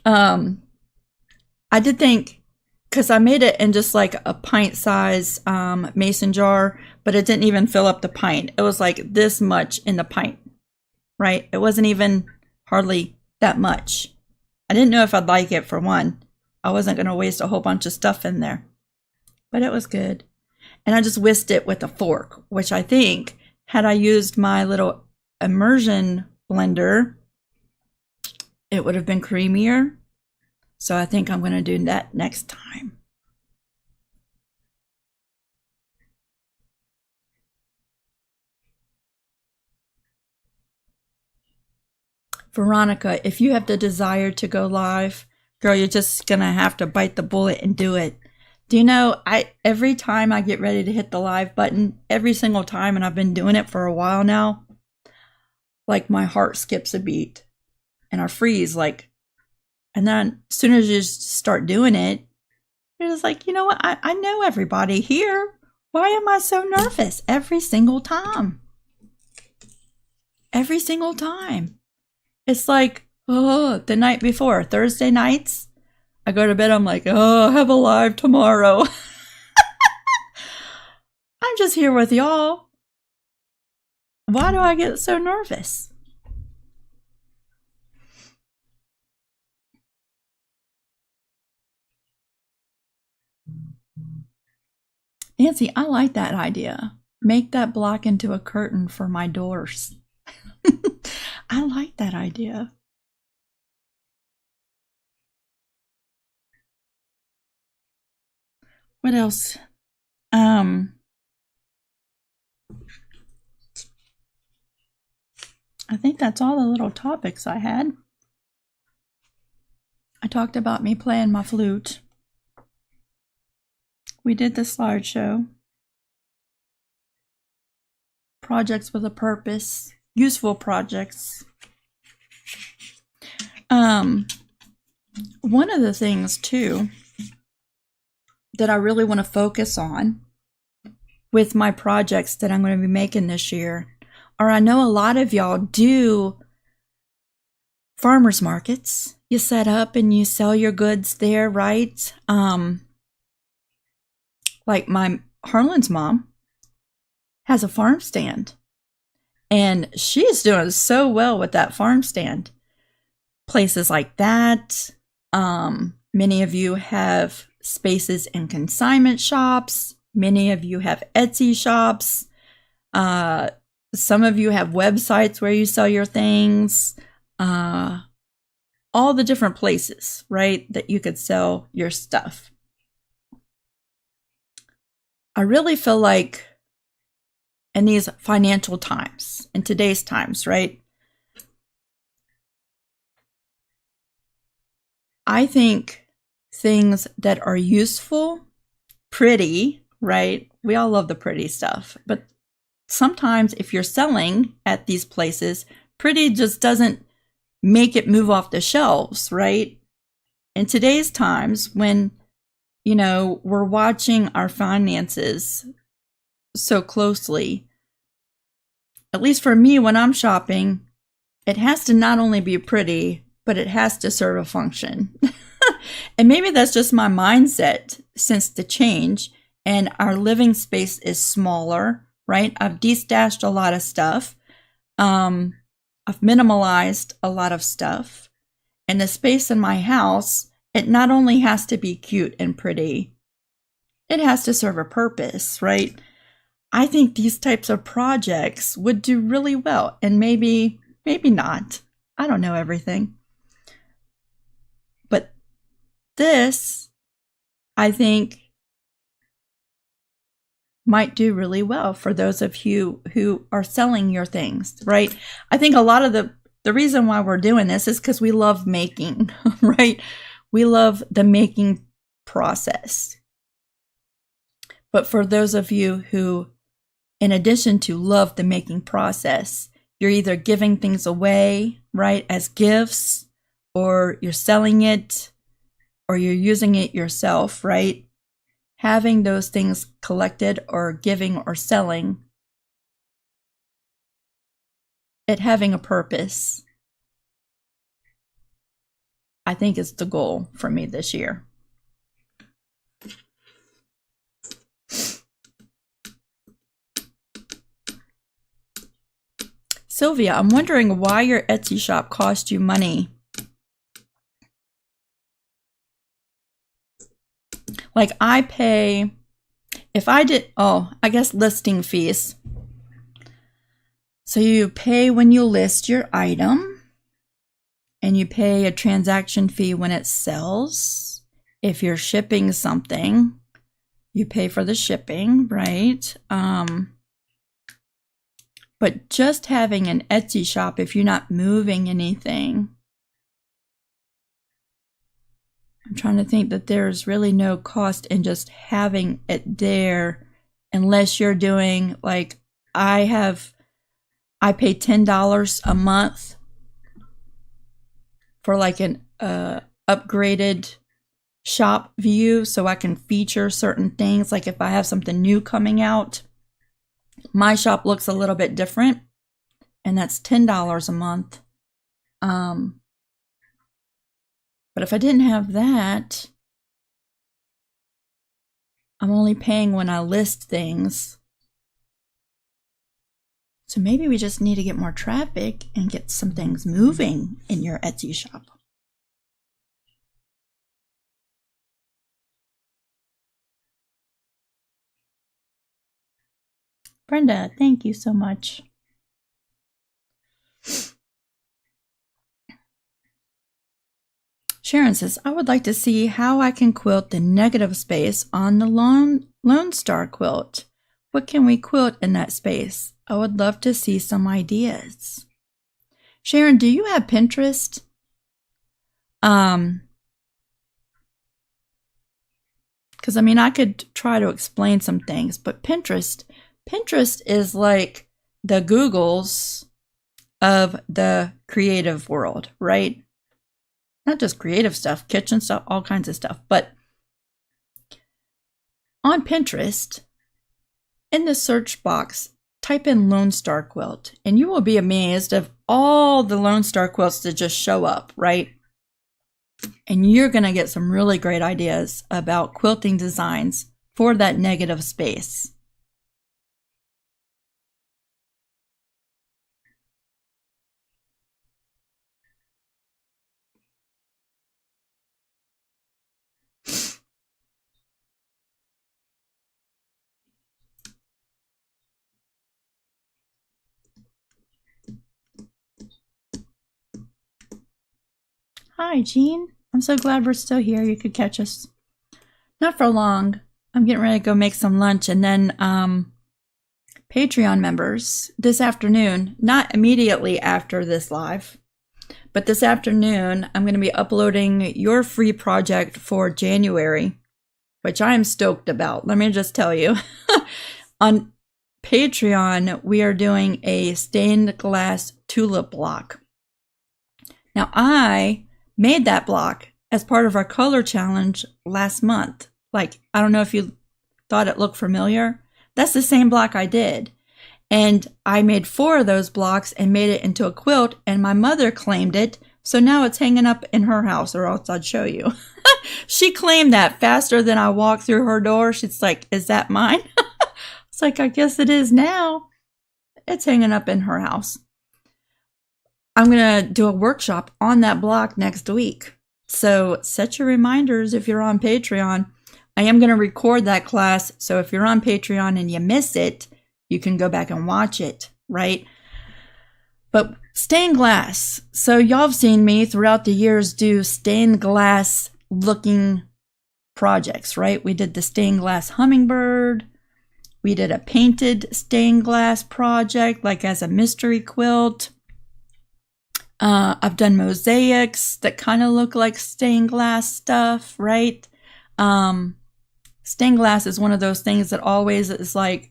I did think, because I made it in just like a pint size mason jar, but it didn't even fill up the pint. It was like this much in the pint, right? It wasn't even hardly that much. I didn't know if I'd like it for one. I wasn't gonna waste a whole bunch of stuff in there, but it was good. And I just whisked it with a fork, which I think, had I used my little immersion blender, it would have been creamier. So I think I'm going to do that next time. Veronica, if you have the desire to go live, girl, you're just going to have to bite the bullet and do it. Do you know, every time I get ready to hit the live button, every single time, and I've been doing it for a while now, like my heart skips a beat and I freeze, like, and then as soon as you start doing it, you're just like, you know what? I know everybody here. Why am I so nervous every single time? Every single time. It's like, oh, the night before, Thursday nights, I go to bed, I'm like, oh, I have a live tomorrow. I'm just here with y'all. Why do I get so nervous? Nancy, I like that idea. Make that block into a curtain for my doors. I like that idea. What else? I think that's all the little topics I had. I talked about me playing my flute. We did the slideshow. Projects with a purpose. Useful projects. One of the things, too, that I really want to focus on with my projects that I'm going to be making this year, or I know a lot of y'all do farmers markets. You set up and you sell your goods there, right? Like Harlan's mom has a farm stand, and she's doing so well with that farm stand. Places like that. Many of you have spaces in consignment shops. Many of you have Etsy shops. Some of you have websites where you sell your things. All the different places, right, that you could sell your stuff. I really feel like in these financial times, in today's times, right, I think things that are useful, pretty, right? We all love the pretty stuff. But sometimes if you're selling at these places, pretty just doesn't make it move off the shelves, right? In today's times when, you know, we're watching our finances so closely, at least for me when I'm shopping, it has to not only be pretty, but it has to serve a function. And maybe that's just my mindset since the change, and our living space is smaller, right? I've destashed a lot of stuff. I've minimalized a lot of stuff. And the space in my house, it not only has to be cute and pretty, it has to serve a purpose, right? I think these types of projects would do really well, and maybe not. I don't know everything. But this, I think, might do really well for those of you who are selling your things, right? I think a lot of the reason why we're doing this is because we love making, right? We love the making process. But for those of you who, in addition to love the making process, you're either giving things away, right, as gifts, or you're selling it, or you're using it yourself, right? Having those things collected or giving or selling, it having a purpose, I think is the goal for me this year. Sylvia, I'm wondering why your Etsy shop cost you money. Like I pay, if I did, I guess listing fees. So you pay when you list your item, and you pay a transaction fee when it sells. If you're shipping something, you pay for the shipping, right? But just having an Etsy shop, if you're not moving anything, I'm trying to think that there's really no cost in just having it there, unless you're doing like I pay $10 a month for like an upgraded shop view, so I can feature certain things. Like if I have something new coming out, my shop looks a little bit different, and that's $10 a month. But if I didn't have that, I'm only paying when I list things. So maybe we just need to get more traffic and get some things moving in your Etsy shop. Brenda, thank you so much. Sharon says, I would like to see how I can quilt the negative space on the Lone Star quilt. What can we quilt in that space? I would love to see some ideas. Sharon, do you have Pinterest? Because I mean, I could try to explain some things, but Pinterest is like the Googles of the creative world, right? Not just creative stuff, kitchen stuff, all kinds of stuff. But on Pinterest, in the search box, type in Lone Star quilt, and you will be amazed of all the Lone Star quilts that just show up, right? And you're going to get some really great ideas about quilting designs for that negative space. Hi, Jean. I'm so glad we're still here. You could catch us. Not for long. I'm getting ready to go make some lunch, and then Patreon members this afternoon, not immediately after this live, but this afternoon, I'm going to be uploading your free project for January, which I am stoked about. Let me just tell you. On Patreon, we are doing a stained glass tulip block. Now, I made that block as part of our color challenge last month. Like, I don't know if you thought it looked familiar. That's the same block I did. And I made 4 of those blocks and made it into a quilt, and my mother claimed it. So now it's hanging up in her house, or else I'd show you. She claimed that faster than I walked through her door. She's like, is that mine? It's like, I guess it is now. It's hanging up in her house. I'm going to do a workshop on that block next week. So set your reminders if you're on Patreon. I am going to record that class. So if you're on Patreon and you miss it, you can go back and watch it, right? But stained glass. So y'all have seen me throughout the years do stained glass looking projects, right? We did the stained glass hummingbird. We did a painted stained glass project, like as a mystery quilt. I've done mosaics that kind of look like stained glass stuff, right? Stained glass is one of those things that always is like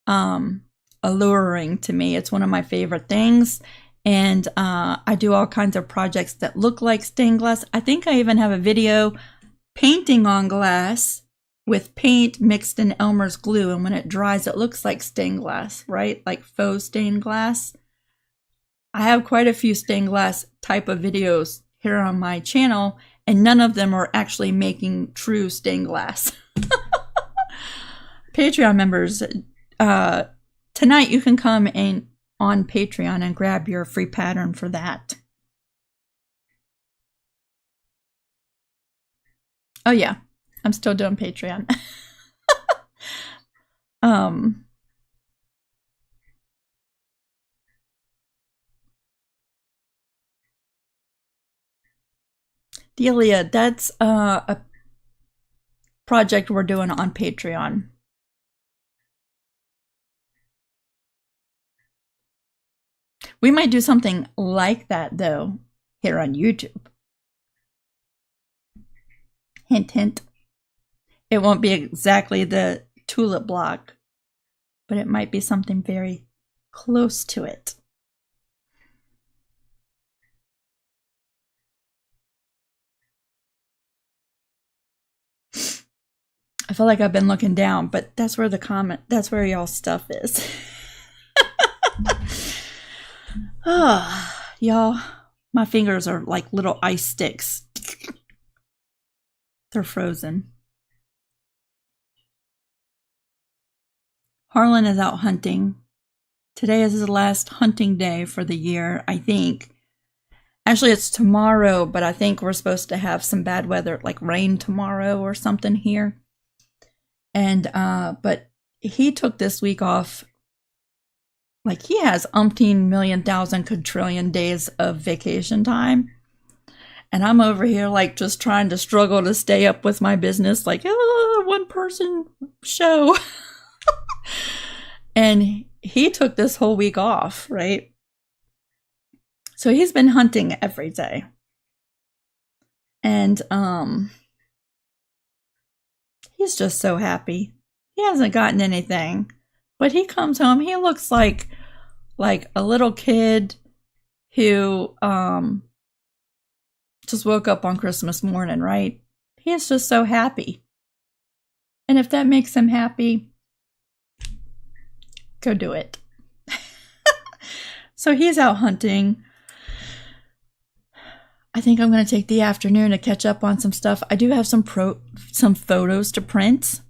alluring to me. It's one of my favorite things. And I do all kinds of projects that look like stained glass. I think I even have a video painting on glass with paint mixed in Elmer's glue. And when it dries, it looks like stained glass, right? Like faux stained glass. I have quite a few stained glass type of videos here on my channel, and none of them are actually making true stained glass. Patreon members, tonight you can come in on Patreon and grab your free pattern for that. Oh yeah, I'm still doing Patreon. Delia, that's a project we're doing on Patreon. We might do something like that, though, here on YouTube. Hint, hint. It won't be exactly the tulip block, but it might be something very close to it. I feel like I've been looking down, but that's where the comment, that's where y'all's stuff is. Oh, y'all, my fingers are like little ice sticks. They're frozen. Harlan is out hunting. Today is his last hunting day for the year, I think. Actually, it's tomorrow, but I think we're supposed to have some bad weather, like rain tomorrow or something here. And but he took this week off Like he has umpteen million thousand quadrillion days of vacation time. And I'm over here like just trying to struggle to stay up with my business, like, oh, one person show. And he took this whole week off, right? So he's been hunting every day. And he's just so happy. He hasn't gotten anything. But he comes home, he looks like a little kid who just woke up on Christmas morning, right? He is just so happy. And if that makes him happy, go do it. So he's out hunting. I think I'm going to take the afternoon to catch up on some stuff. I do have some photos to print.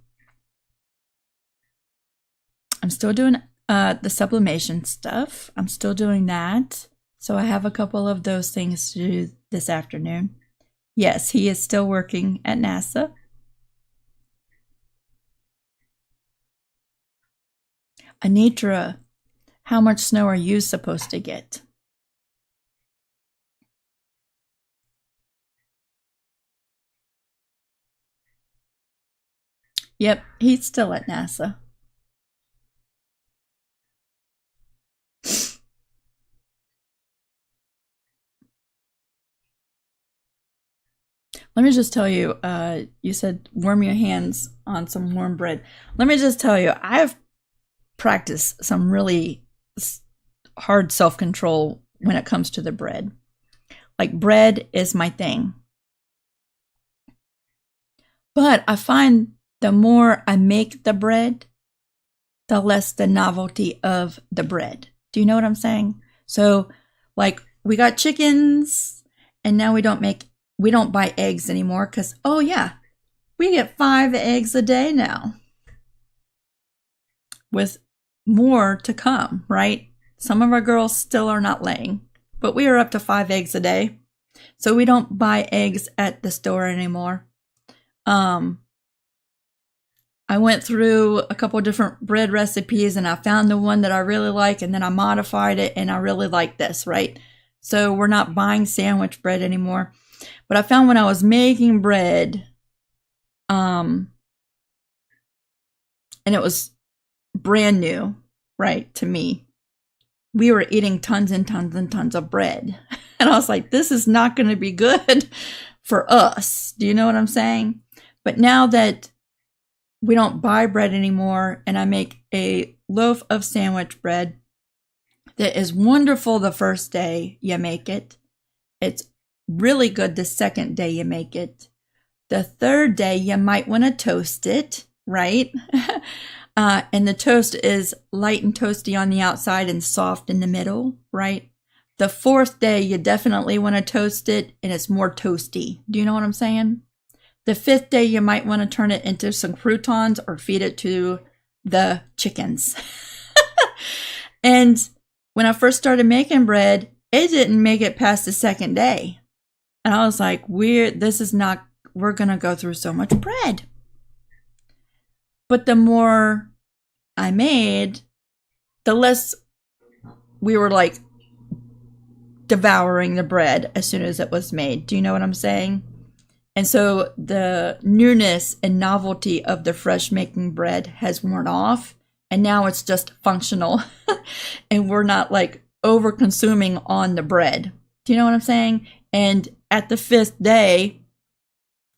I'm still doing the sublimation stuff. I'm still doing that. So I have a couple of those things to do this afternoon. Yes, he is still working at NASA. Anitra, how much snow are you supposed to get? Yep, he's still at NASA. Let me just tell you, you said warm your hands on some warm bread. Let me just tell you, I've practiced some really hard self-control when it comes to the bread. Like, bread is my thing. But I find the more I make the bread, the less the novelty of the bread. Do you know what I'm saying? So, like, we got chickens, and now we don't buy eggs anymore because, oh yeah, we get 5 eggs a day now. With more to come, right? Some of our girls still are not laying, but we are up to 5 eggs a day. So we don't buy eggs at the store anymore. I went through a couple different bread recipes and I found the one that I really like, and then I modified it and I really like this, right? So we're not buying sandwich bread anymore. But I found when I was making bread, and it was brand new, right, to me, we were eating tons and tons and tons of bread. And I was like, this is not going to be good for us. Do you know what I'm saying? But now that we don't buy bread anymore, and I make a loaf of sandwich bread that is wonderful the first day you make it. It's really good the second day you make it. The third day, you might want to toast it, right? And the toast is light and toasty on the outside and soft in the middle, right? The fourth day, you definitely want to toast it and it's more toasty. Do you know what I'm saying? The fifth day, you might want to turn it into some croutons or feed it to the chickens. And when I first started making bread, it didn't make it past the second day. And I was like, we're going to go through so much bread. But the more I made, the less we were like devouring the bread as soon as it was made. Do you know what I'm saying? And so the newness and novelty of the fresh making bread has worn off. And now it's just functional. And we're not like over consuming on the bread. Do you know what I'm saying? And at the 5th day,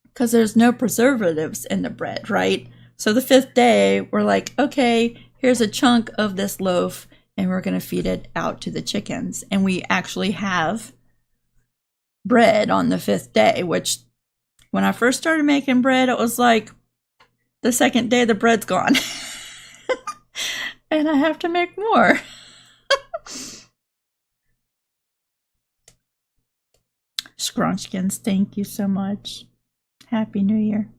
because there's no preservatives in the bread, right? So the 5th day, we're like, okay, here's a chunk of this loaf, and we're going to feed it out to the chickens. And we actually have bread on the 5th day, which when I first started making bread, it was like the second day the bread's gone. And I have to make more. Scrunchkins, thank you so much. Happy New Year.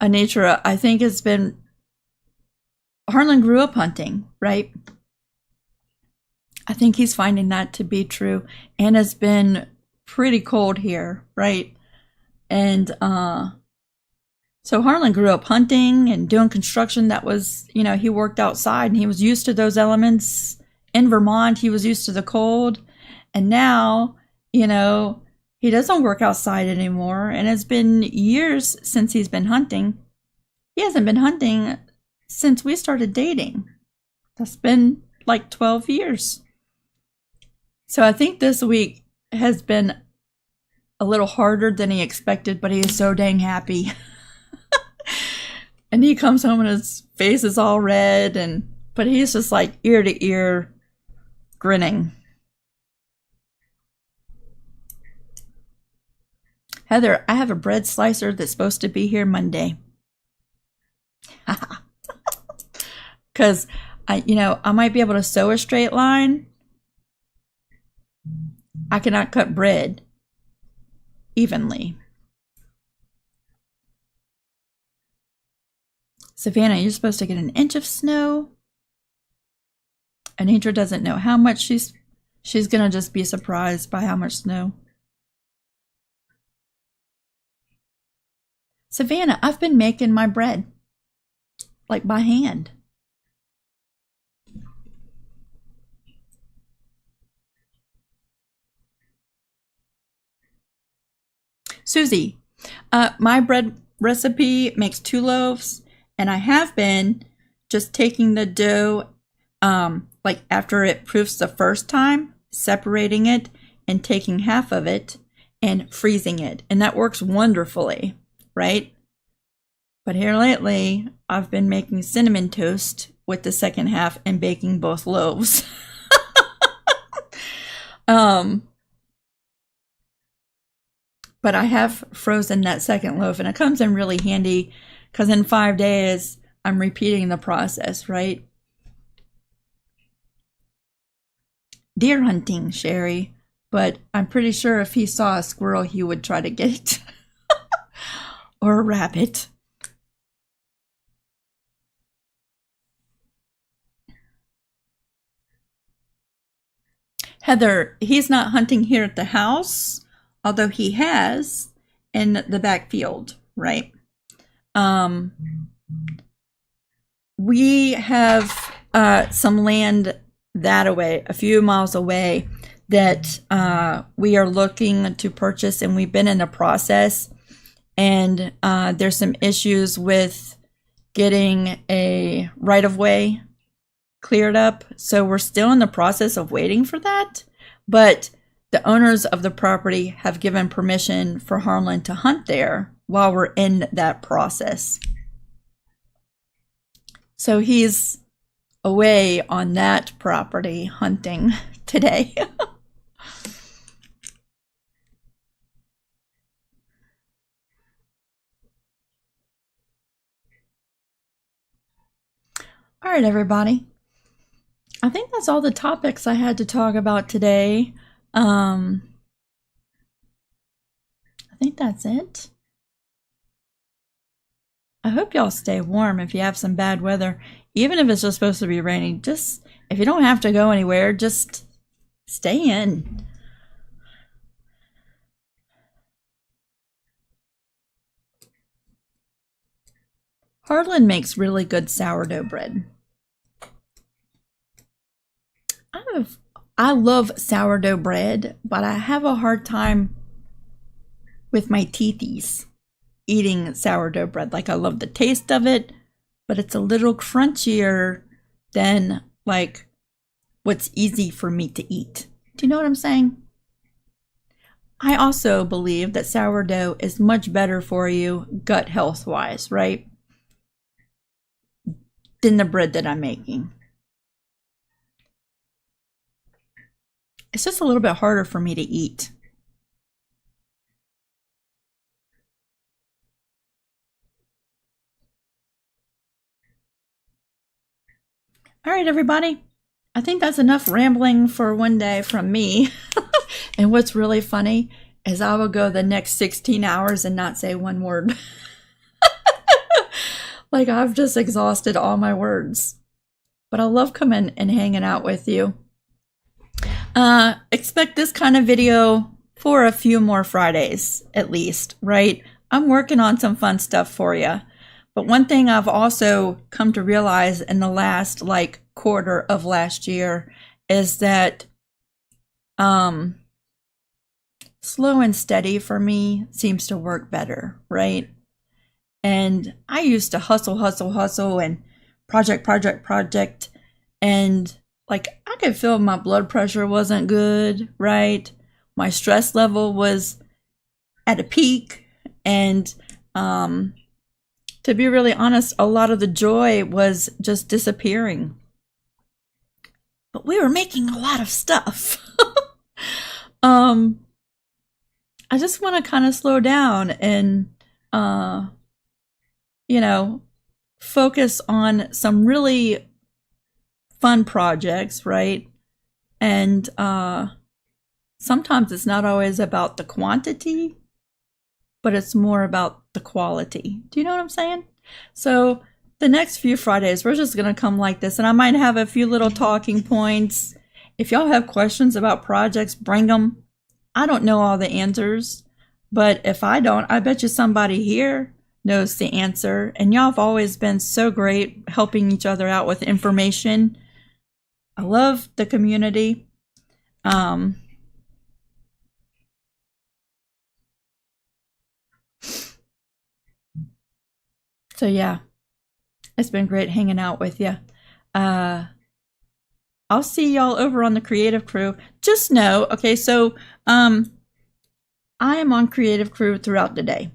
Anitra, I think it's been... Harlan grew up hunting, right? I think he's finding that to be true. And it's been pretty cold here, right? And So Harlan grew up hunting and doing construction. That was, he worked outside and he was used to those elements. In Vermont, he was used to the cold. And now, he doesn't work outside anymore. And it's been years since he's been hunting. He hasn't been hunting since we started dating. That's been like 12 years. So I think this week has been a little harder than he expected, but he is so dang happy. And he comes home and his face is all red, but he's just like ear to ear grinning. Heather, I have a bread slicer that's supposed to be here Monday. Because I might be able to sew a straight line. I cannot cut bread evenly. Savannah, you're supposed to get an inch of snow. Anitra doesn't know how much. She's gonna just be surprised by how much snow. Savannah, I've been making my bread like by hand. Susie, my bread recipe makes 2 loaves. And I have been just taking the dough, like after it proofs the first time, separating it and taking half of it and freezing it. And that works wonderfully, right? But here lately, I've been making cinnamon toast with the second half and baking both loaves. But I have frozen that second loaf, and it comes in really handy because in 5 days, I'm repeating the process, right? Deer hunting, Sherry. But I'm pretty sure if he saw a squirrel, he would try to get it. Or a rabbit. Heather, he's not hunting here at the house, although he has in the backfield, right? We have some land a few miles away, that we are looking to purchase, and we've been in the process. And there's some issues with getting a right-of-way cleared up. So we're still in the process of waiting for that. But the owners of the property have given permission for Harlan to hunt there while we're in that process. So he's away on that property hunting today. All right, everybody. I think that's all the topics I had to talk about today. I think that's it. I hope y'all stay warm if you have some bad weather. Even if it's just supposed to be raining, just if you don't have to go anywhere, just stay in. Harlan makes really good sourdough bread. I love sourdough bread, but I have a hard time with my teethies eating sourdough bread. Like, I love the taste of it, but it's a little crunchier than like what's easy for me to eat. Do you know what I'm saying? I also believe that sourdough is much better for you gut health wise, right? Than the bread that I'm making. It's just a little bit harder for me to eat. All right, everybody. I think that's enough rambling for one day from me. And what's really funny is I will go the next 16 hours and not say one word. Like, I've just exhausted all my words. But I love coming and hanging out with you. Expect this kind of video for a few more Fridays, at least, right? I'm working on some fun stuff for you. But one thing I've also come to realize in the last like quarter of last year is that slow and steady for me seems to work better, right? And I used to hustle, and project. And like I could feel my blood pressure wasn't good, right? My stress level was at a peak. And to be really honest, a lot of the joy was just disappearing. But we were making a lot of stuff. I just want to kind of slow down and, focus on some really fun projects, right? And sometimes it's not always about the quantity, but it's more about the quality. Do you know what I'm saying? So the next few Fridays, we're just going to come like this, and I might have a few little talking points. If y'all have questions about projects, bring them. I don't know all the answers, but if I don't, I bet you somebody here knows the answer. And y'all have always been so great helping each other out with information. I love the community. So yeah, it's been great hanging out with you. I'll see y'all over on the Creative Crew. Just know, okay, so I am on Creative Crew throughout the day.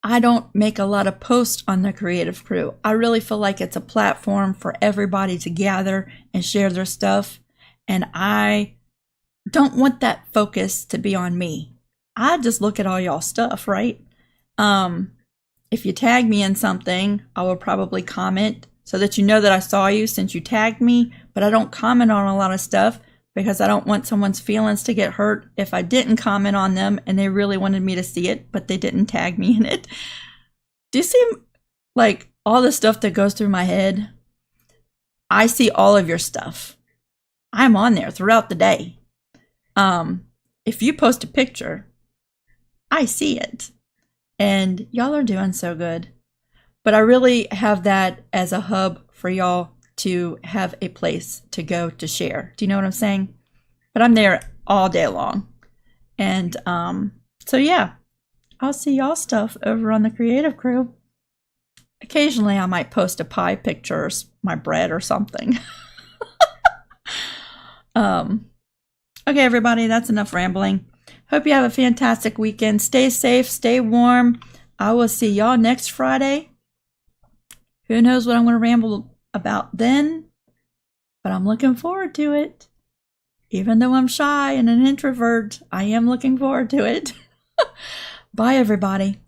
I don't make a lot of posts on the Creative Crew. I really feel like it's a platform for everybody to gather and share their stuff. And I don't want that focus to be on me. I just look at all y'all stuff, right? If you tag me in something, I will probably comment so that you know that I saw you since you tagged me, but I don't comment on a lot of stuff because I don't want someone's feelings to get hurt if I didn't comment on them and they really wanted me to see it, but they didn't tag me in it. Do you see like all the stuff that goes through my head? I see all of your stuff. I'm on there throughout the day. If you post a picture, I see it. And y'all are doing so good. But I really have that as a hub for y'all to have a place to go to share. Do you know what I'm saying? But I'm there all day long. And so yeah, I'll see y'all stuff over on the Creative Crew. Occasionally I might post a pie picture or my bread or something. Okay, everybody, that's enough rambling. Hope you have a fantastic weekend. Stay safe, stay warm. I will see y'all next Friday. Who knows what I'm going to ramble about then, but I'm looking forward to it. Even though I'm shy and an introvert, I am looking forward to it. Bye, everybody.